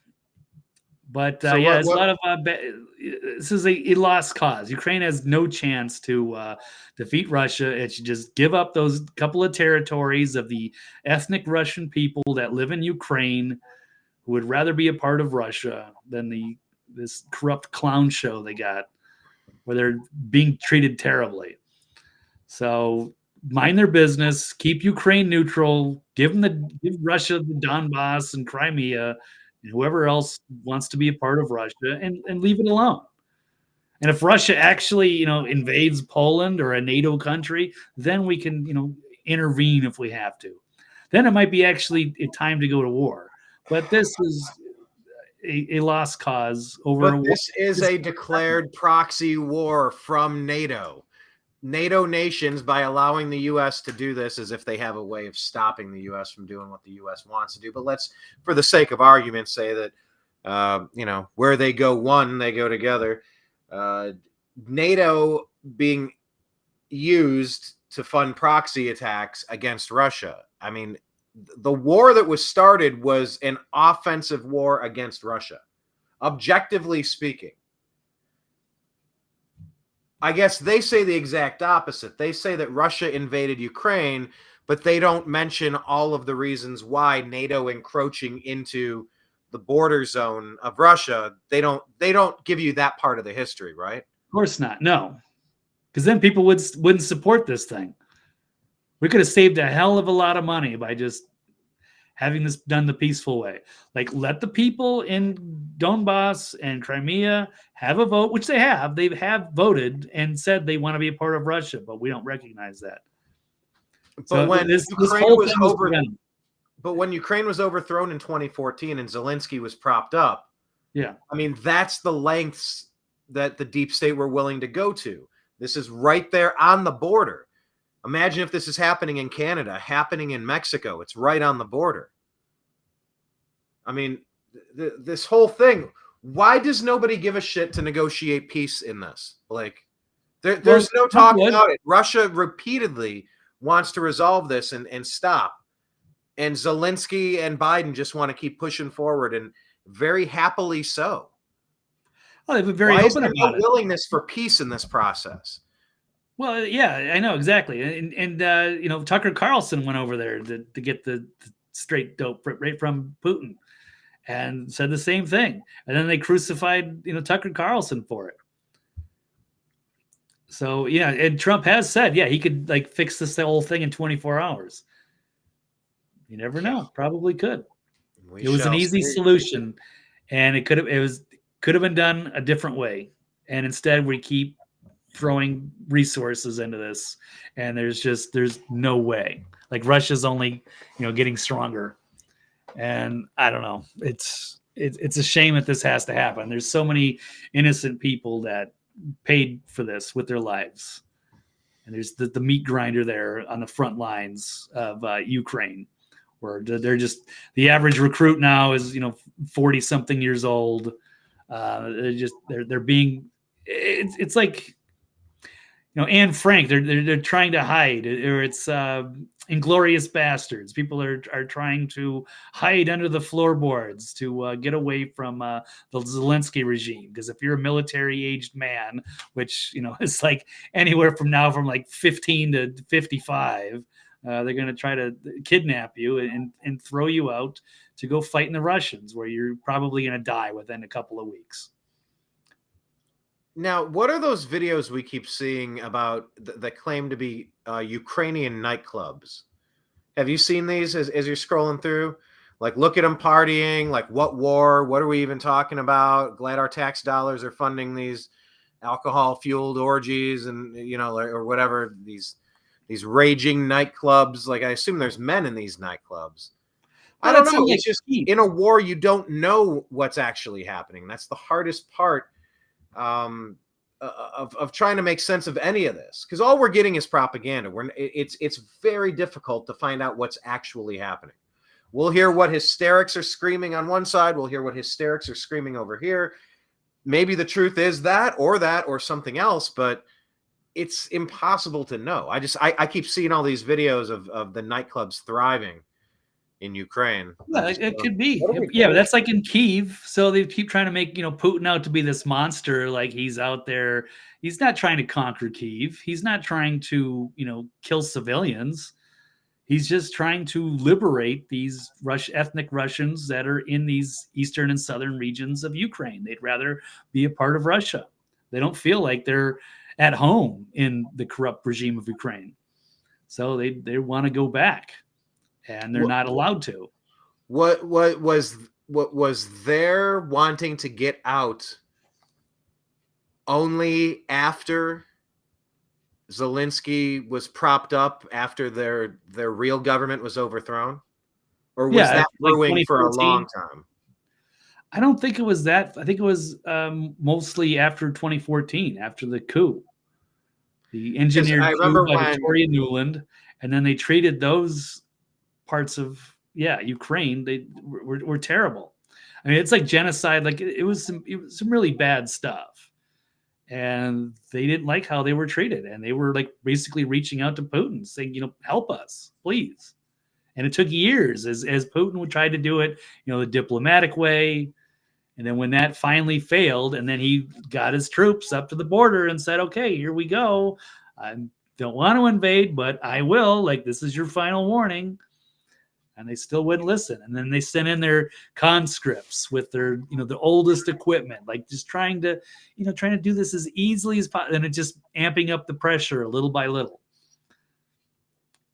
But So there's a lot of this is a lost cause. Ukraine has no chance to defeat Russia. It should just give up those couple of territories of the ethnic Russian people that live in Ukraine, who would rather be a part of Russia than this corrupt clown show they got, where they're being treated terribly. So mind their business, keep Ukraine neutral, give Russia the Donbass and Crimea, and whoever else wants to be a part of Russia, and leave it alone. And if Russia actually, invades Poland or a NATO country, then we can, intervene if we have to. Then it might be actually a time to go to war. But this is a lost cause over. But this is a declared proxy war from NATO. NATO nations, by allowing the U.S. to do this, as if they have a way of stopping the U.S. from doing what the U.S. wants to do. But let's, for the sake of argument, say that, where they go one, they go together. NATO being used to fund proxy attacks against Russia. I mean, the war that was started was an offensive war against Russia, objectively speaking. I guess they say the exact opposite. They say that Russia invaded Ukraine, but they don't mention all of the reasons why NATO encroaching into the border zone of Russia. They don't give you that part of the history, right? Of course not. No, because then people wouldn't support this thing. We could have saved a hell of a lot of money by just having this done the peaceful way. Like, let the people in Donbass and Crimea have a vote, which they have. They have voted and said they want to be a part of Russia, but we don't recognize that. But when Ukraine was overthrown in 2014 and Zelensky was propped up, yeah, I mean, that's the lengths that the deep state were willing to go to. This is right there on the border. Imagine if this is happening in Canada, happening in Mexico. It's right on the border. I mean, this whole thing, why does nobody give a shit to negotiate peace in this? Like, there's no talk about it. Russia repeatedly wants to resolve this and stop. And Zelensky and Biden just want to keep pushing forward, and very happily so. Well, they've been very open about no willingness for peace in this process. Well, yeah, I know exactly, and Tucker Carlson went over there to get the straight dope right from Putin, and said the same thing, and then they crucified Tucker Carlson for it. So yeah, and Trump has said, he could fix this whole thing in 24 hours. You never know, probably could. It was an easy solution, and it could have been done a different way. And instead, we keep throwing resources into this, and there's no way. Like Russia's only getting stronger, and I don't know. It's a shame that this has to happen. There's so many innocent people that paid for this with their lives, and there's the meat grinder there on the front lines of Ukraine, where they're just the average recruit now is 40 something years old. They're being it's like Anne Frank. They're trying to hide, or it's Inglorious Bastards. People are trying to hide under the floorboards to get away from the Zelensky regime. Because if you're a military-aged man, which is like anywhere from like 15 to 55, they're going to try to kidnap you and throw you out to go fight in the Russians, where you're probably going to die within a couple of weeks. Now, what are those videos we keep seeing about that claim to be Ukrainian nightclubs? Have you seen these as you're scrolling through? Like, look at them partying. Like, what war? What are we even talking about? Glad our tax dollars are funding these alcohol-fueled orgies and or whatever, these raging nightclubs. Like, I assume there's men in these nightclubs. I don't know. It's just in a war, you don't know what's actually happening. That's the hardest part of trying to make sense of any of this, because all we're getting is propaganda. It's very difficult to find out what's actually happening. We'll hear what hysterics are screaming on one side. We'll hear what hysterics are screaming over here. Maybe the truth is that or something else, but it's impossible to know. I keep seeing all these videos of the nightclubs thriving in Ukraine. Yeah, it could be. Yeah, but that's like in Kyiv. So they keep trying to make Putin out to be this monster. Like he's out there. He's not trying to conquer Kyiv. He's not trying to kill civilians. He's just trying to liberate these ethnic Russians that are in these eastern and southern regions of Ukraine. They'd rather be a part of Russia. They don't feel like they're at home in the corrupt regime of Ukraine. So they want to go back. And they're not allowed to. I don't think it was that. I think it was mostly after 2014, after the coup. The engineered coup by Victoria Nuland. And then they treated those parts of Ukraine, they were terrible. I mean, it's like genocide. Like it was some really bad stuff, and they didn't like how they were treated, and they were like basically reaching out to Putin, saying, help us, please. And it took years as Putin would try to do it, the diplomatic way, and then when that finally failed, and then he got his troops up to the border and said, "Okay, here we go. I don't want to invade, but I will. Like this is your final warning." And they still wouldn't listen. And then they sent in their conscripts with their, the oldest equipment, like just trying to do this as easily as possible. And it just amping up the pressure little by little.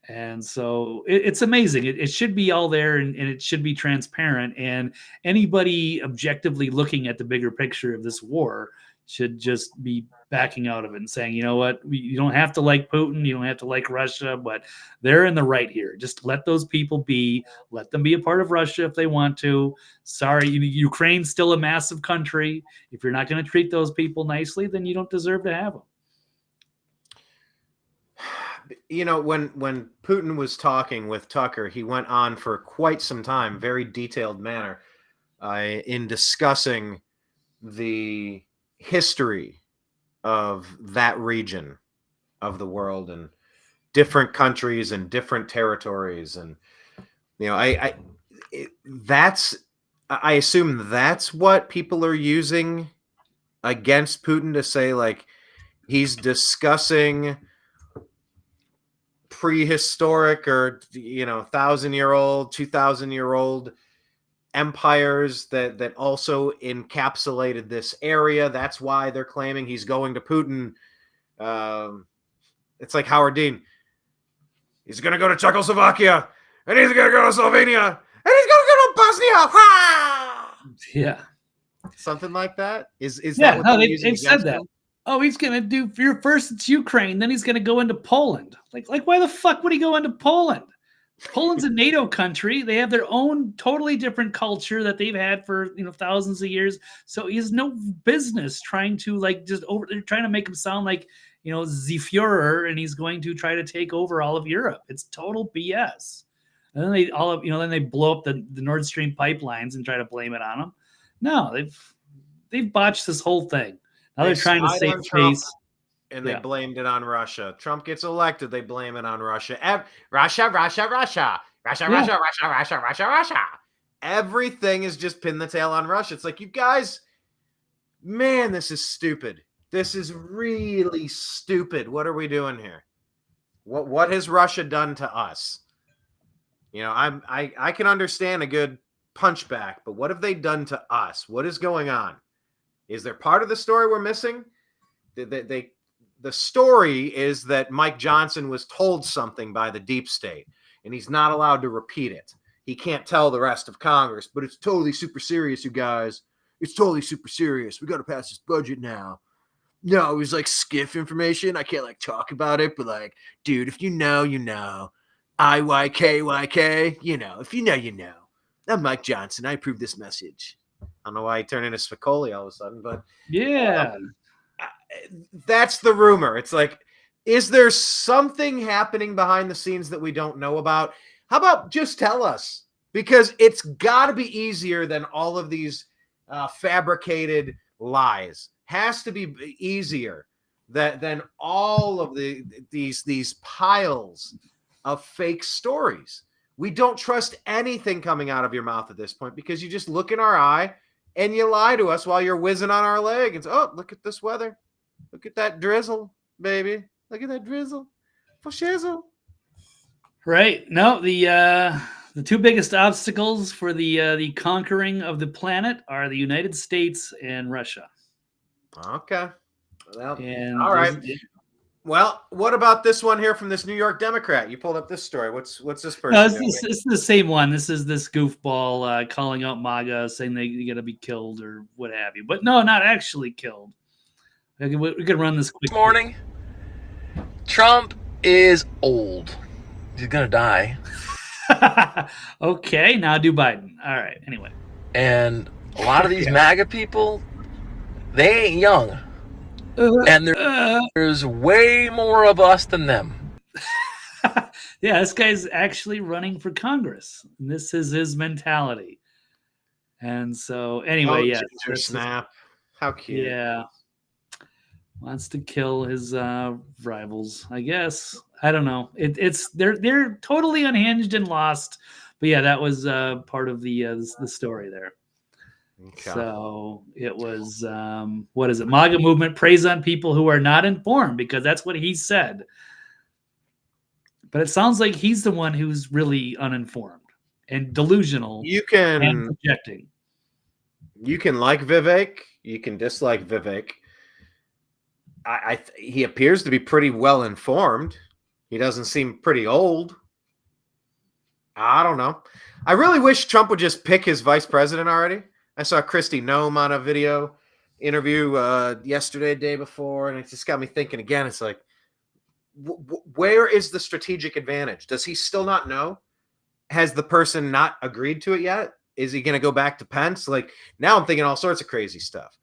And so it's amazing. It should be all there and it should be transparent. And anybody objectively looking at the bigger picture of this war should just be backing out of it and saying, you know what, you don't have to like Putin, you don't have to like Russia, but they're in the right here. Just let those people be, let them be a part of Russia if they want to. Sorry, Ukraine's still a massive country. If you're not going to treat those people nicely, then you don't deserve to have them. When Putin was talking with Tucker, he went on for quite some time, very detailed manner, in discussing the history of that region of the world and different countries and different territories. And, I assume that's what people are using against Putin to say, like, he's discussing prehistoric or, 1,000-year-old, 2,000-year-old empires that also encapsulated this area. That's why they're claiming he's going to Putin. It's like Howard Dean. He's going to go to Czechoslovakia, and he's going to go to Slovenia, and he's going to go to Bosnia. Yeah. something like that? Is Yeah, that what no, they're using they've said against that. him? Oh, he's gonna do first it's Ukraine, then he's gonna go into Poland. Like why the fuck would he go into Poland? Poland's a NATO country. They have their own totally different culture that they've had for thousands of years. So he has no business trying to they're trying to make him sound like the Führer, and he's going to try to take over all of Europe. It's total BS. And then then they blow up the Nord Stream pipelines and try to blame it on him. No, they've botched this whole thing. Now they're trying to save face. And they blamed it on Russia. Trump gets elected, they blame it on Russia. Russia. Everything is just pin the tail on Russia. It's like, you guys, man, this is stupid. This is really stupid. What are we doing here? What has Russia done to us? I can understand a good punchback, but what have they done to us? What is going on? Is there part of the story we're missing? The story is that Mike Johnson was told something by the deep state, and he's not allowed to repeat it. He can't tell the rest of Congress, but it's totally super serious, you guys. It's totally super serious. We got to pass this budget now. No, it was like skiff information. I can't talk about it, but dude, if you know, you know. IYKYK, if you know, you know. I'm Mike Johnson. I approve this message. I don't know why he turned into Spicoli all of a sudden, but yeah. That's the rumor. It's like, is there something happening behind the scenes that we don't know about? How about just tell us? Because it's got to be easier than all of these fabricated lies. Has to be easier than all of these piles of fake stories. We don't trust anything coming out of your mouth at this point, because you just look in our eye and you lie to us while you're whizzing on our leg and say, oh, look at this weather. Look at that drizzle, baby. Look at that drizzle. For shizzle. Right. No, the two biggest obstacles for the conquering of the planet are the United States and Russia. Okay. Well, and all right. Well, what about this one here from this New York Democrat? You pulled up this story. What's this person? No, it's the same one. This is this goofball calling out MAGA, saying they got to be killed or what have you. But no, not actually killed. We could run this quick. Morning. Trump is old. He's gonna die. Okay, now do Biden. All right. Anyway. And a lot of these MAGA people, they ain't young. And there's way more of us than them. Yeah, this guy's actually running for Congress. This is his mentality. And so, anyway, yeah. Snap. How cute. Yeah. Wants to kill his rivals, I guess. I don't know. They're totally unhinged and lost. But yeah, that was part of the story there. Okay. So it was, what is it? MAGA movement preys on people who are not informed, because that's what he said. But it sounds like he's the one who's really uninformed and delusional. And projecting. You can like Vivek. You can dislike Vivek. He appears to be pretty well informed. He doesn't seem pretty old. I don't know. I really wish Trump would just pick his vice president already. I saw Kristi Noem on a video interview yesterday, day before, and it just got me thinking again. It's like, where is the strategic advantage? Does he still not know? Has the person not agreed to it yet? Is he going to go back to Pence? Now I'm thinking all sorts of crazy stuff.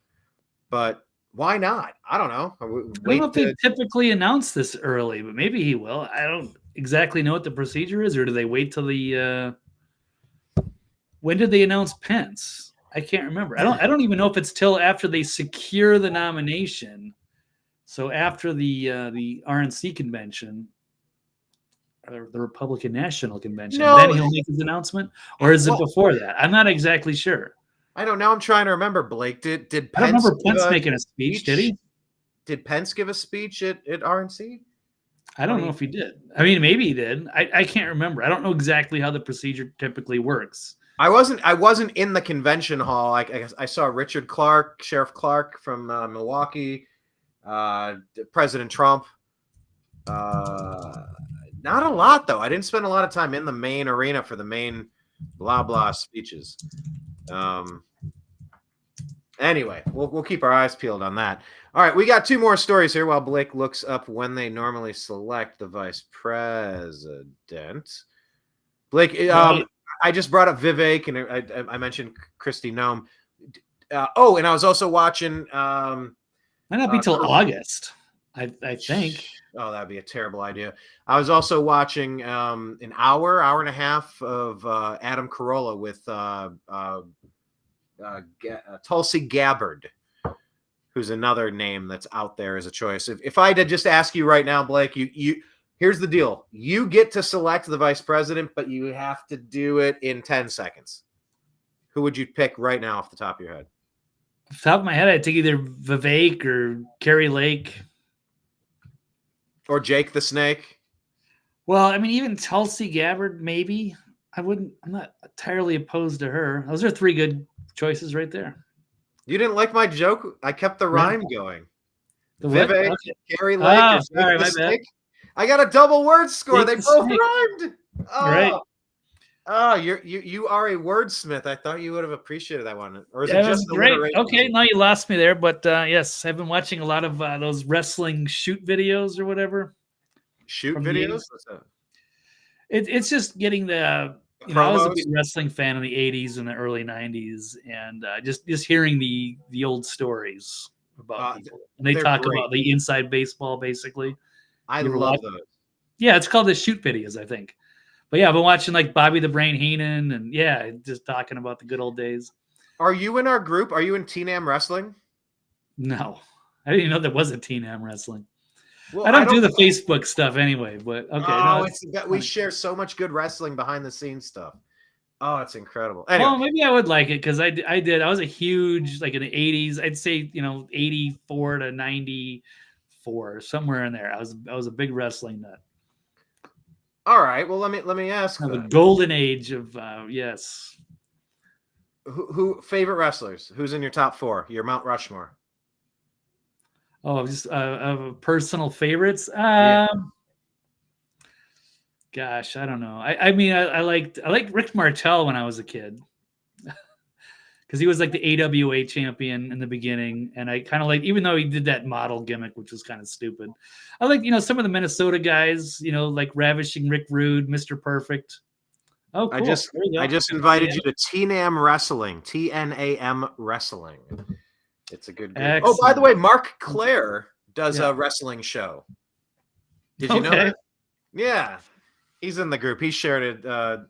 But why not? I don't know. I don't know if they typically announce this early, but maybe he will. I don't exactly know what the procedure is, or do they wait till the when did they announce Pence? I can't remember. I don't even know if it's till after they secure the nomination. So after the RNC convention, or the Republican National Convention, then he'll make his announcement, or is it before that? I'm not exactly sure. I don't know. I'm trying to remember. Blake, did Pence? I don't remember Pence making a speech. Did he? Did Pence give a speech at RNC? I don't know if he did. I mean, maybe he did. I can't remember. I don't know exactly how the procedure typically works. I wasn't in the convention hall. I saw Richard Clark, Sheriff Clark from Milwaukee, President Trump. Not a lot though. I didn't spend a lot of time in the main arena for the main blah blah speeches. Anyway, we'll keep our eyes peeled on that. All right, we got 2 more stories here while Blake looks up when they normally select the vice president. Blake, I just brought up Vivek, and I mentioned Kristi Noem. And I was also watching. Might not be till August, I think. Oh, that'd be a terrible idea. I was also watching an hour and a half of Adam Carolla with Tulsi Gabbard, who's another name that's out there as a choice. If I did just ask you right now, Blake, you here's the deal. You get to select the vice president, but you have to do it in 10 seconds. Who would you pick right now off the top of your head? Off the top of my head, I'd take either Vivek or Carrie Lake. Or Jake the Snake. Well, I mean, even Tulsi Gabbard, maybe. I'm not entirely opposed to her. Those are 3 good choices right there. You didn't like my joke? I kept the rhyme going. Vivek, okay. Carrie Lake, sorry, my bad. I got a double word score. They both snake. rhymed. Oh. Right. Oh, you are a wordsmith. I thought you would have appreciated that one. Or is That it was just great. alliteration? Okay, now you lost me there, but yes, I've been watching a lot of those wrestling shoot videos or whatever. Shoot From videos? What's that? It's just getting the. I was a big wrestling fan in the 80s and the early 90s, and just hearing the old stories about people. And they talk about the inside baseball, basically. I love those. Yeah, it's called the shoot videos, I think. But yeah, I've been watching like Bobby the Brain Heenan, and yeah, just talking about the good old days. Are you in our group? Are you in T-Nam Wrestling? No, I didn't even know there was a T-Nam Wrestling. Well, I don't do the Facebook stuff anyway, but okay. Oh, we share so much good wrestling behind the scenes stuff. Oh, it's incredible. Anyway. Well, maybe I would like it because I did. I was a huge, like in the 80s, I'd say, 84 to 94, somewhere in there. I was a big wrestling nut. All right. Well, let me ask. The golden age of yes. Who favorite wrestlers? Who's in your top 4? Your Mount Rushmore. Oh, just personal favorites. Gosh, I don't know. I mean, I liked Rick Martel when I was a kid because he was like the AWA champion in the beginning, and I kind of like, even though he did that model gimmick, which was kind of stupid. I like some of the Minnesota guys, like Ravishing Rick Rude, Mr. Perfect. Oh, cool. I just invited you to T-Nam Wrestling, TNAM Wrestling. It's a good group. Oh, by the way, Mark Claire does a wrestling show. Did you know that? Yeah. He's in the group. He shared a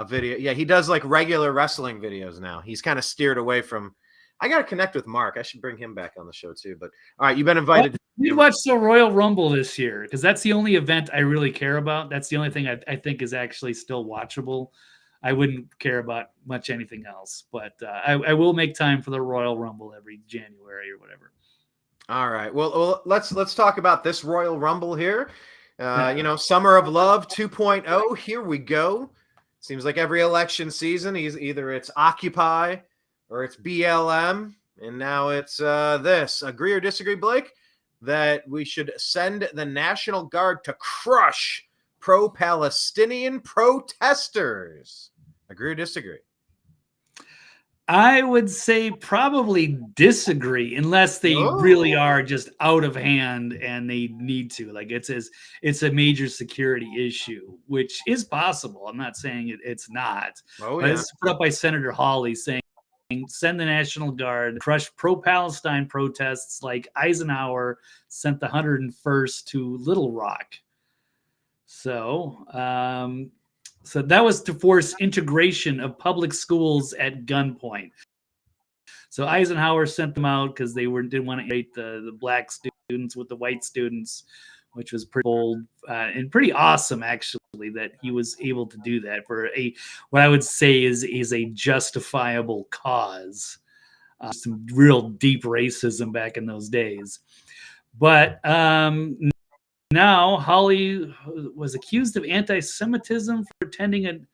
video. Yeah, he does like regular wrestling videos now. He's kind of steered away from. I got to connect with Mark. I should bring him back on the show too. But all right, you've been invited. We watched the Royal Rumble this year because that's the only event I really care about. That's the only thing I think is actually still watchable. I wouldn't care about much anything else, but I will make time for the Royal Rumble every January or whatever. All right. Well, let's talk about this Royal Rumble here. Summer of Love 2.0. Here we go. Seems like every election season, either it's Occupy or it's BLM, and now it's this. Agree or disagree, Blake, that we should send the National Guard to crush pro-Palestinian protesters? Agree or disagree? I would say probably disagree, unless they really are just out of hand and they need to. Like it's a major security issue, which is possible. I'm not saying it's not. But it's put up by Senator Hawley saying, send the National Guard, crush pro-Palestine protests like Eisenhower sent the 101st to Little Rock. So that was to force integration of public schools at gunpoint. So Eisenhower sent them out because they didn't want to hate the black students with the white students, which was pretty bold and pretty awesome, actually, that he was able to do that for what I would say is a justifiable cause. Some real deep racism back in those days. But now, Hawley was accused of anti-Semitism for attending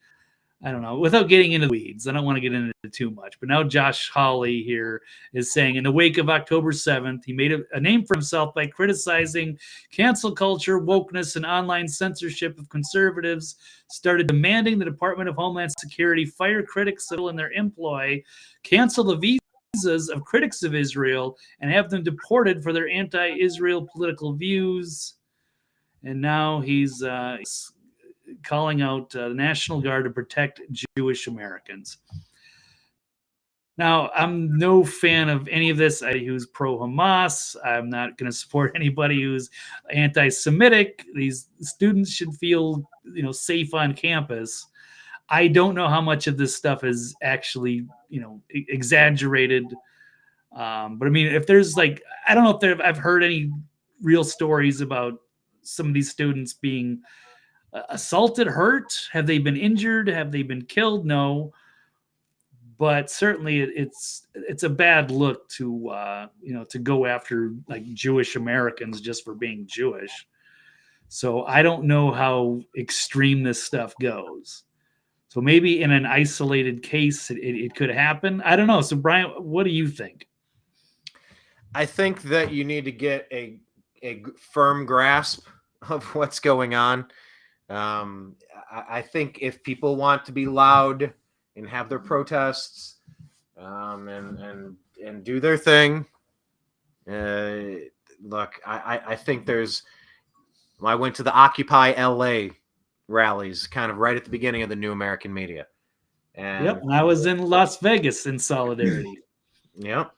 I don't know, without getting into the weeds. I don't want to get into it too much. But now Josh Hawley here is saying, in the wake of October 7th, he made a name for himself by criticizing cancel culture, wokeness, and online censorship of conservatives, started demanding the Department of Homeland Security fire critics in their employ, cancel the visas of critics of Israel and have them deported for their anti-Israel political views. And now he's calling out the National Guard to protect Jewish Americans. Now, I'm no fan of any of this. Who's pro-Hamas. I'm not going to support anybody who's anti-Semitic. These students should feel, safe on campus. I don't know how much of this stuff is actually, exaggerated. But I mean, if there's I don't know if I've heard any real stories about some of these students being assaulted, hurt. Have they been injured? Have they been killed? No. But certainly it's a bad look to to go after Jewish Americans just for being Jewish. So I don't know how extreme this stuff goes. So maybe in an isolated case it could happen. I don't know. So Brian, what do you think? I think that you need to get a firm grasp of what's going on. I think if people want to be loud and have their protests, and do their thing. Look, I think I went to the Occupy LA rallies kind of right at the beginning of the New American Media. And I was in Las Vegas in solidarity. Yep.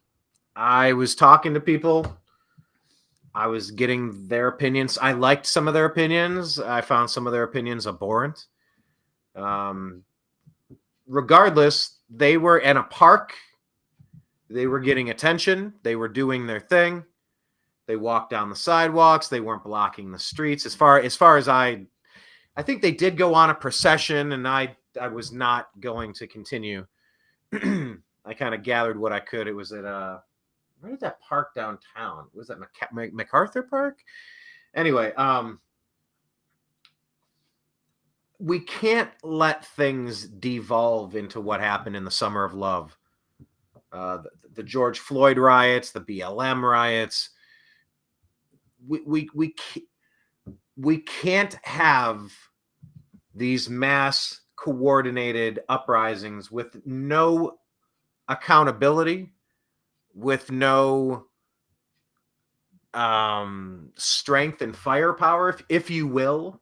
I was talking to people. I was getting their opinions. I liked some of their opinions. I found some of their opinions abhorrent. Regardless, they were in a park. They were getting attention. They were doing their thing. They walked down the sidewalks. They weren't blocking the streets. As far as I think they did go on a procession, and I was not going to continue. I kind of gathered what I could. It was at where did that park downtown? Was that MacArthur Park? Anyway, we can't let things devolve into what happened in the Summer of Love. The George Floyd riots, the BLM riots. We can't have these mass coordinated uprisings with no accountability, with no strength and firepower, if you will,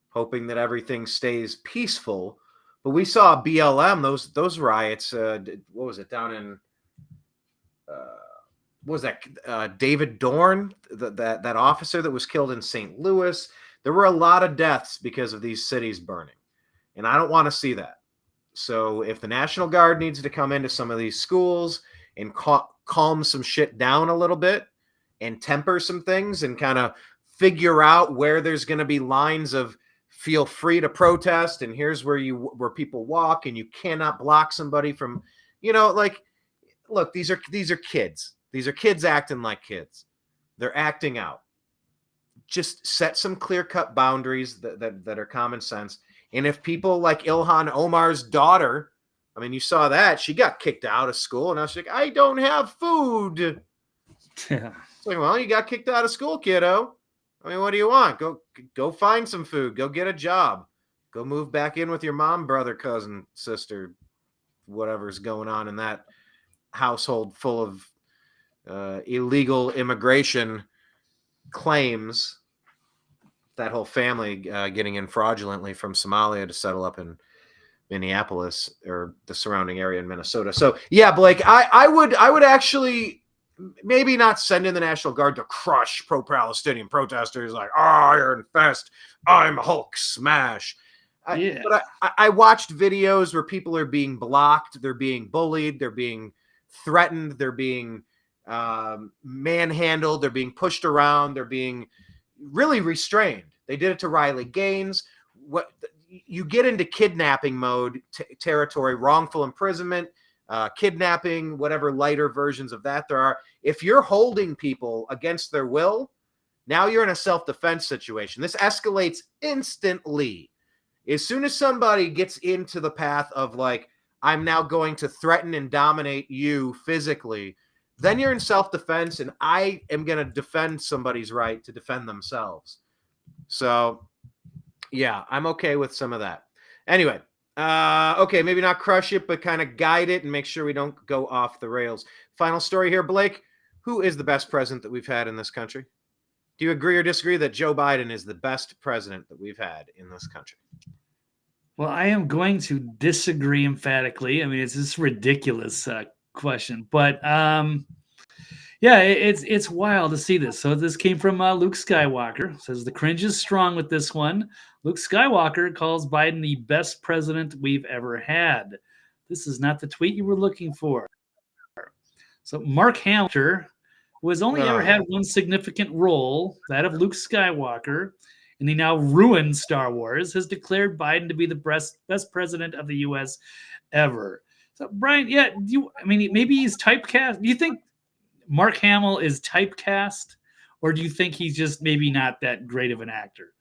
hoping that everything stays peaceful. But we saw BLM, those riots. What was it down in? What was that? David Dorn, that officer that was killed in St. Louis. There were a lot of deaths because of these cities burning, and I don't want to see that. So if the National Guard needs to come into some of these schools and calm some shit down a little bit and temper some things and kind of figure out where there's going to be lines of feel free to protest, and here's where people walk, and you cannot block somebody from, look, these are kids. These are kids acting like kids. They're acting out. Just set some clear-cut boundaries that are common sense. And if people like Ilhan Omar's daughter, I mean, you saw that, she got kicked out of school, and I was like, I don't have food. Yeah. It's like, well, you got kicked out of school, kiddo. I mean, what do you want? Go find some food. Go get a job. Go move back in with your mom, brother, cousin, sister, whatever's going on in that household full of illegal immigration claims. That whole family getting in fraudulently from Somalia to settle up in Minneapolis or the surrounding area in Minnesota. So yeah, Blake, I would actually maybe not send in the National Guard to crush pro-Palestinian protesters like Iron Fist, I'm Hulk smash. But I watched videos where people are being blocked, they're being bullied, they're being threatened, they're being manhandled, they're being pushed around, they're being really restrained. They did it to Riley Gaines. What you get into kidnapping mode territory, wrongful imprisonment, kidnapping, whatever lighter versions of that there are. If you're holding people against their will, now you're in a self-defense situation. This escalates instantly. As soon as somebody gets into the path of like, I'm now going to threaten and dominate you physically, then you're in self-defense, and I am going to defend somebody's right to defend themselves. So, yeah, I'm okay with some of that. Anyway, Okay, maybe not crush it, but kind of guide it and make sure we don't go off the rails. Final story here, Blake. Who is the best president that we've had in this country? Do you agree or disagree that Joe Biden is the best president that we've had in this country? Well, I am going to disagree emphatically. I mean, it's this ridiculous question, but yeah, it's wild to see this. So this came from Luke Skywalker. It says the cringe is strong with this one. Luke Skywalker calls Biden the best president we've ever had. This is not the tweet you were looking for. So Mark Hamill, who has only ever had one significant role, that of Luke Skywalker, and he now ruined Star Wars, has declared Biden to be the best president of the U.S. ever. So, Brian, yeah, maybe he's typecast. Do you think Mark Hamill is typecast, or do you think he's just maybe not that great of an actor?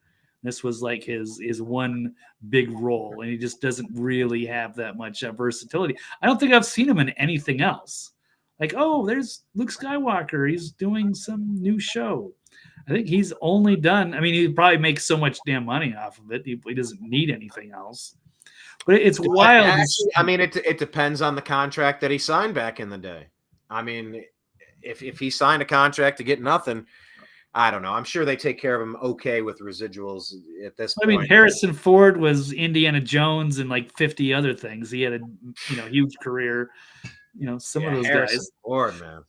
This was like his one big role, and he just doesn't really have that much versatility. I don't think I've seen him in anything else. Like, oh, there's Luke Skywalker. He's doing some new show. I think he's only done, he probably makes so much damn money off of it. He doesn't need anything else. But it's wild. Actually, it depends on the contract that he signed back in the day. If he signed a contract to get nothing, I don't know. I'm sure they take care of him okay with residuals at this point. Harrison Ford was Indiana Jones and like 50 other things. He had a huge career. Some of those Harrison guys. Ford, man.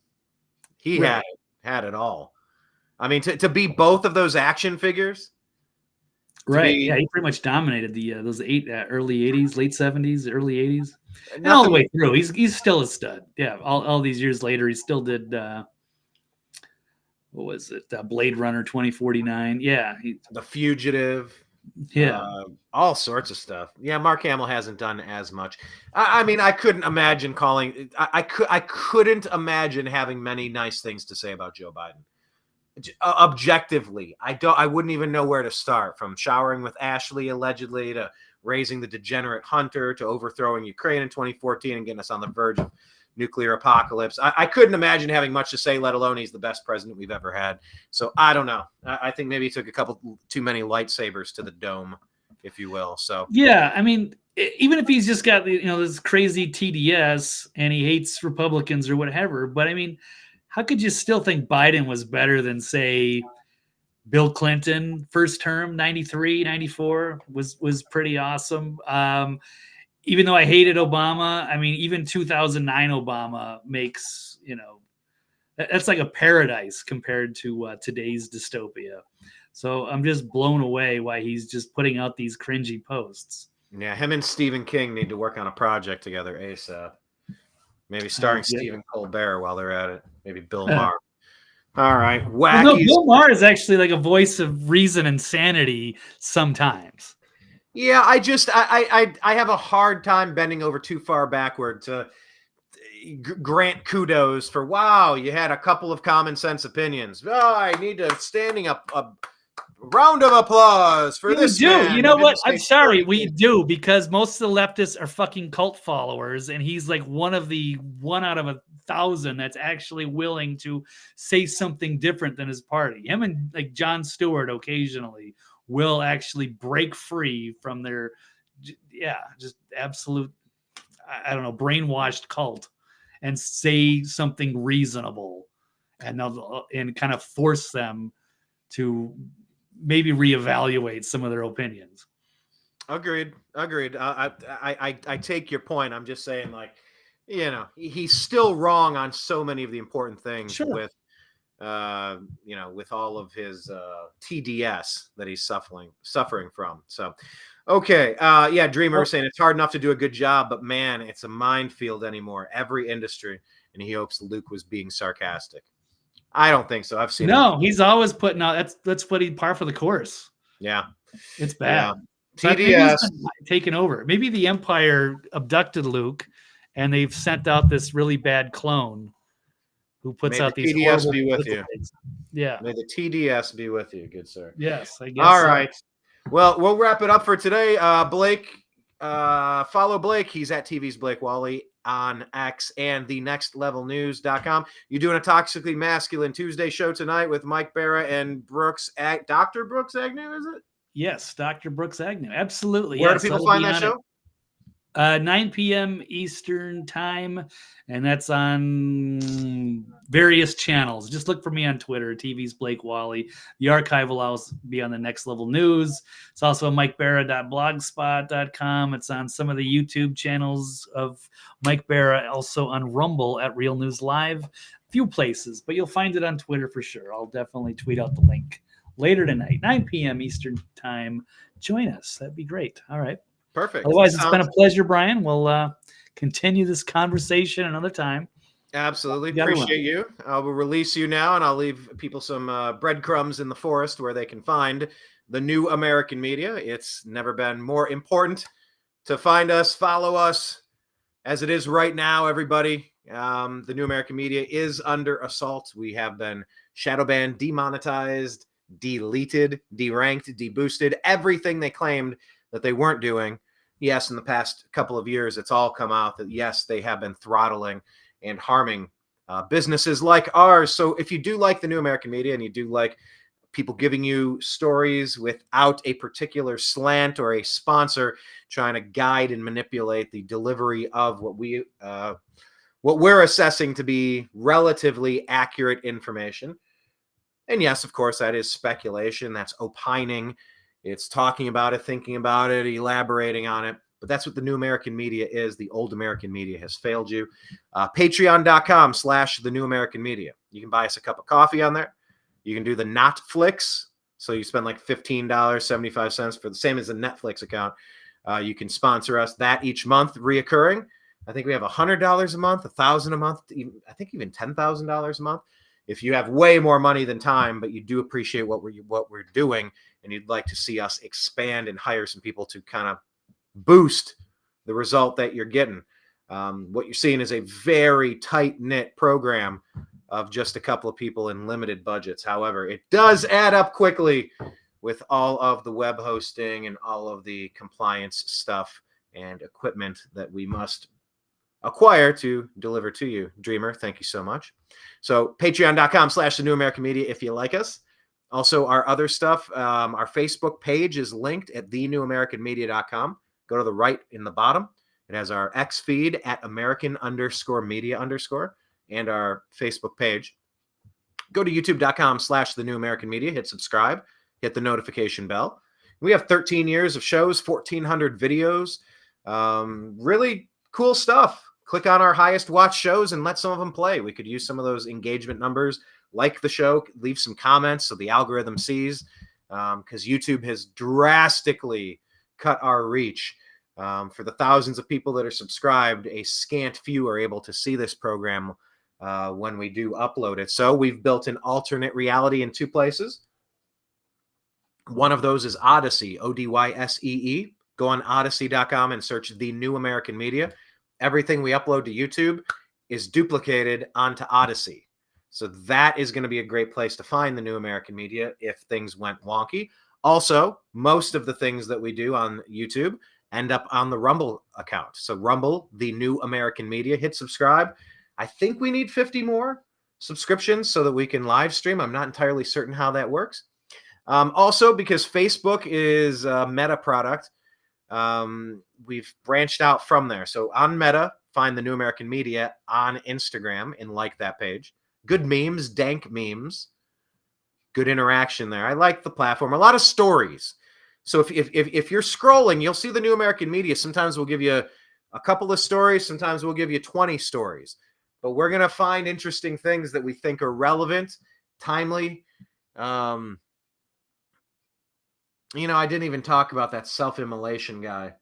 He had it all. To be both of those action figures. Right. Yeah, he pretty much dominated those early 80s, late 70s, early 80s. And all the way through. He's still a stud. Yeah, all these years later, he still did what was it? Blade Runner 2049. Yeah. The Fugitive. Yeah. All sorts of stuff. Yeah, Mark Hamill hasn't done as much. I couldn't imagine I couldn't imagine having many nice things to say about Joe Biden. Objectively, I wouldn't even know where to start, from showering with Ashley allegedly to raising the degenerate Hunter to overthrowing Ukraine in 2014 and getting us on the verge of nuclear apocalypse. I couldn't imagine having much to say, let alone he's the best president we've ever had. So I don't know. I think maybe he took a couple too many lightsabers to the dome, if you will. So yeah, even if he's just got this crazy TDS and he hates Republicans or whatever, but how could you still think Biden was better than, say, Bill Clinton, first term, 93, 94, was pretty awesome. Even though I hated Obama, even 2009 Obama makes, that's like a paradise compared to today's dystopia. So I'm just blown away why he's just putting out these cringy posts. Yeah, him and Stephen King need to work on a project together ASAP. Maybe starring Stephen Colbert while they're at it. Maybe Bill Maher. All right. Wacky. No, Bill Maher is actually like a voice of reason and sanity sometimes. Yeah, I have a hard time bending over too far backward to grant kudos for, wow, you had a couple of common sense opinions. Oh, I need a round of applause for this. You know what? I'm sorry, we do, because most of the leftists are fucking cult followers, and he's like one out of 1,000 that's actually willing to say something different than his party. Him and like Jon Stewart occasionally will actually break free from their just absolute, I don't know, brainwashed cult and say something reasonable and kind of force them to maybe reevaluate some of their opinions. Agreed. I take your point. I'm just saying, he's still wrong on so many of the important things with all of his TDS that he's suffering from. So, okay. Dreamer saying it's hard enough to do a good job, but man, it's a minefield anymore. Every industry. And he hopes Luke was being sarcastic. I don't think so. I've seen he's always putting out that's what he par for the course. Yeah. It's bad. Yeah. TDS taken over. Maybe the Empire abducted Luke and they've sent out this really bad clone who puts out these TDS be with you. Things. Yeah. May the TDS be with you, good sir. Yes, I guess. All right. Well, we'll wrap it up for today. Blake, follow Blake. He's at TV's Blake Walley on X and the nextlevelnews.com. You're doing a Toxically Masculine Tuesday show tonight with Mike Barra and Dr. Brooks Agnew, is it? Yes, Dr. Brooks Agnew. Absolutely. Where do people find that show? 9 p.m. Eastern time, and that's on various channels. Just look for me on Twitter, TV's Blake Walley. The archive will also be on the Next Level News. It's also MikeBarra.blogspot.com. It's on some of the YouTube channels of Mike Barra, also on Rumble at Real News Live. A few places, but you'll find it on Twitter for sure. I'll definitely tweet out the link later tonight, 9 p.m. Eastern time. Join us. That'd be great. All right. Perfect. Otherwise, it's been a pleasure, Brian. We'll continue this conversation another time. Absolutely. Appreciate you. I will release you now, and I'll leave people some breadcrumbs in the forest where they can find the New American Media. It's never been more important to find us, follow us, as it is right now, everybody. The New American Media is under assault. We have been shadow banned, demonetized, deleted, deranked, deboosted, everything they claimed that they weren't doing. Yes, in the past couple of years, it's all come out that, yes, they have been throttling and harming businesses like ours. So if you do like the New American Media and you do like people giving you stories without a particular slant or a sponsor trying to guide and manipulate the delivery of what we're assessing to be relatively accurate information. And yes, of course, that is speculation. That's opining. It's talking about it, thinking about it, elaborating on it. But that's what the New American Media is. The old American Media has failed you. Patreon.com/the New American Media. You can buy us a cup of coffee on there. You can do the Notflix. So you spend like $15.75 for the same as a Netflix account. You can sponsor us that each month, reoccurring. I think we have $100 a month, $1,000 a month, I think even $10,000 a month. If you have way more money than time, but you do appreciate what we're doing, and you'd like to see us expand and hire some people to kind of boost the result that you're getting. What you're seeing is a very tight-knit program of just a couple of people in limited budgets. However, it does add up quickly with all of the web hosting and all of the compliance stuff and equipment that we must acquire to deliver to you. Dreamer, thank you so much. So patreon.com/the New American Media if you like us. Also, our other stuff, our Facebook page is linked at thenewamericanmedia.com. Go to the right in the bottom. It has our X feed at American_media_ and our Facebook page. Go to youtube.com/the New American Media. Hit subscribe. Hit the notification bell. We have 13 years of shows, 1,400 videos. Really cool stuff. Click on our highest watched shows and let some of them play. We could use some of those engagement numbers. Like the show, leave some comments so the algorithm sees, because YouTube has drastically cut our reach. For the thousands of people that are subscribed, a scant few are able to see this program when we do upload it. So we've built an alternate reality in two places. One of those is Odyssey, Odyssee. Go on odyssey.com and search The New American Media. Everything we upload to YouTube is duplicated onto Odyssey. So that is going to be a great place to find the New American Media if things went wonky. Also, most of the things that we do on YouTube end up on the Rumble account. So Rumble, The New American Media, hit subscribe. I think we need 50 more subscriptions so that we can live stream. I'm not entirely certain how that works. Also, because Facebook is a Meta product, we've branched out from there. So on Meta, find the New American Media on Instagram and like that page. Good memes, dank memes, good interaction there. I like the platform. A lot of stories. So if you're scrolling, you'll see the New American Media. Sometimes we'll give you a couple of stories. Sometimes we'll give you 20 stories. But we're going to find interesting things that we think are relevant, timely. I didn't even talk about that self-immolation guy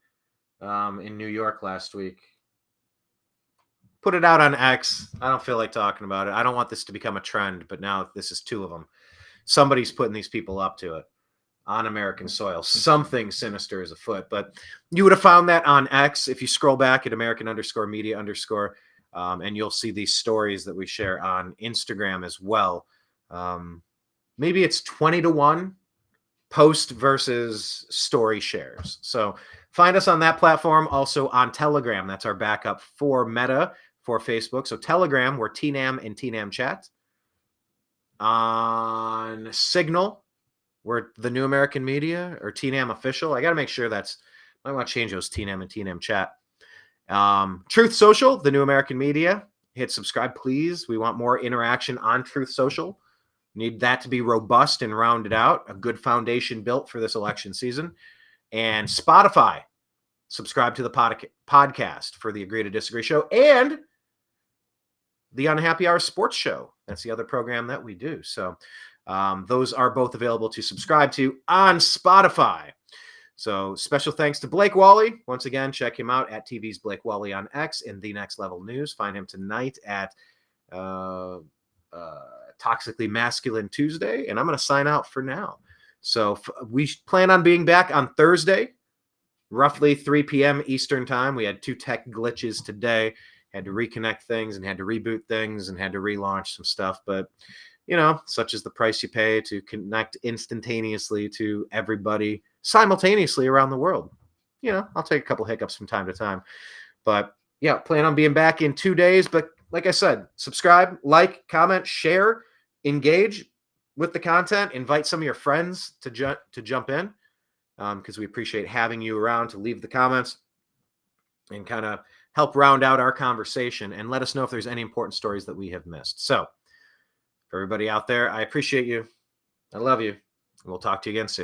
in New York last week. Put it out on X. I don't feel like talking about it. I don't want this to become a trend, but now this is two of them. Somebody's putting these people up to it on American soil. Something sinister is afoot, but you would have found that on X if you scroll back at American_media_, and you'll see these stories that we share on Instagram as well. Maybe it's 20-1 post versus story shares. So find us on that platform. Also on Telegram. That's our backup for Meta for Facebook. So Telegram, we're TNAM and TNAM chat. On Signal, we're the New American Media or TNAM official. I got to make sure I want to change those TNAM and TNAM chat. Truth Social, the new American media. Hit subscribe, please. We want more interaction on Truth Social. Need that to be robust and rounded out. A good foundation built for this election season. And Spotify. Subscribe to the podcast for the Agree to Disagree show and the Unhappy Hour Sports Show. That's the other program that we do. So those are both available to subscribe to on Spotify. So special thanks to Blake Walley. Once again, check him out at TV's Blake Walley on X in The Next Level News. Find him tonight at Toxically Masculine Tuesday. And I'm going to sign out for now. So we plan on being back on Thursday, roughly 3 p.m. Eastern time. We had 2 tech glitches today. Had to reconnect things and had to reboot things and had to relaunch some stuff. But, you know, such is the price you pay to connect instantaneously to everybody simultaneously around the world. You know, I'll take a couple hiccups from time to time. But, yeah, plan on being back in 2 days. But like I said, subscribe, like, comment, share, engage with the content. Invite some of your friends to jump in because we appreciate having you around to leave the comments and kind of help round out our conversation and let us know if there's any important stories that we have missed. So for everybody out there, I appreciate you. I love you. And we'll talk to you again soon.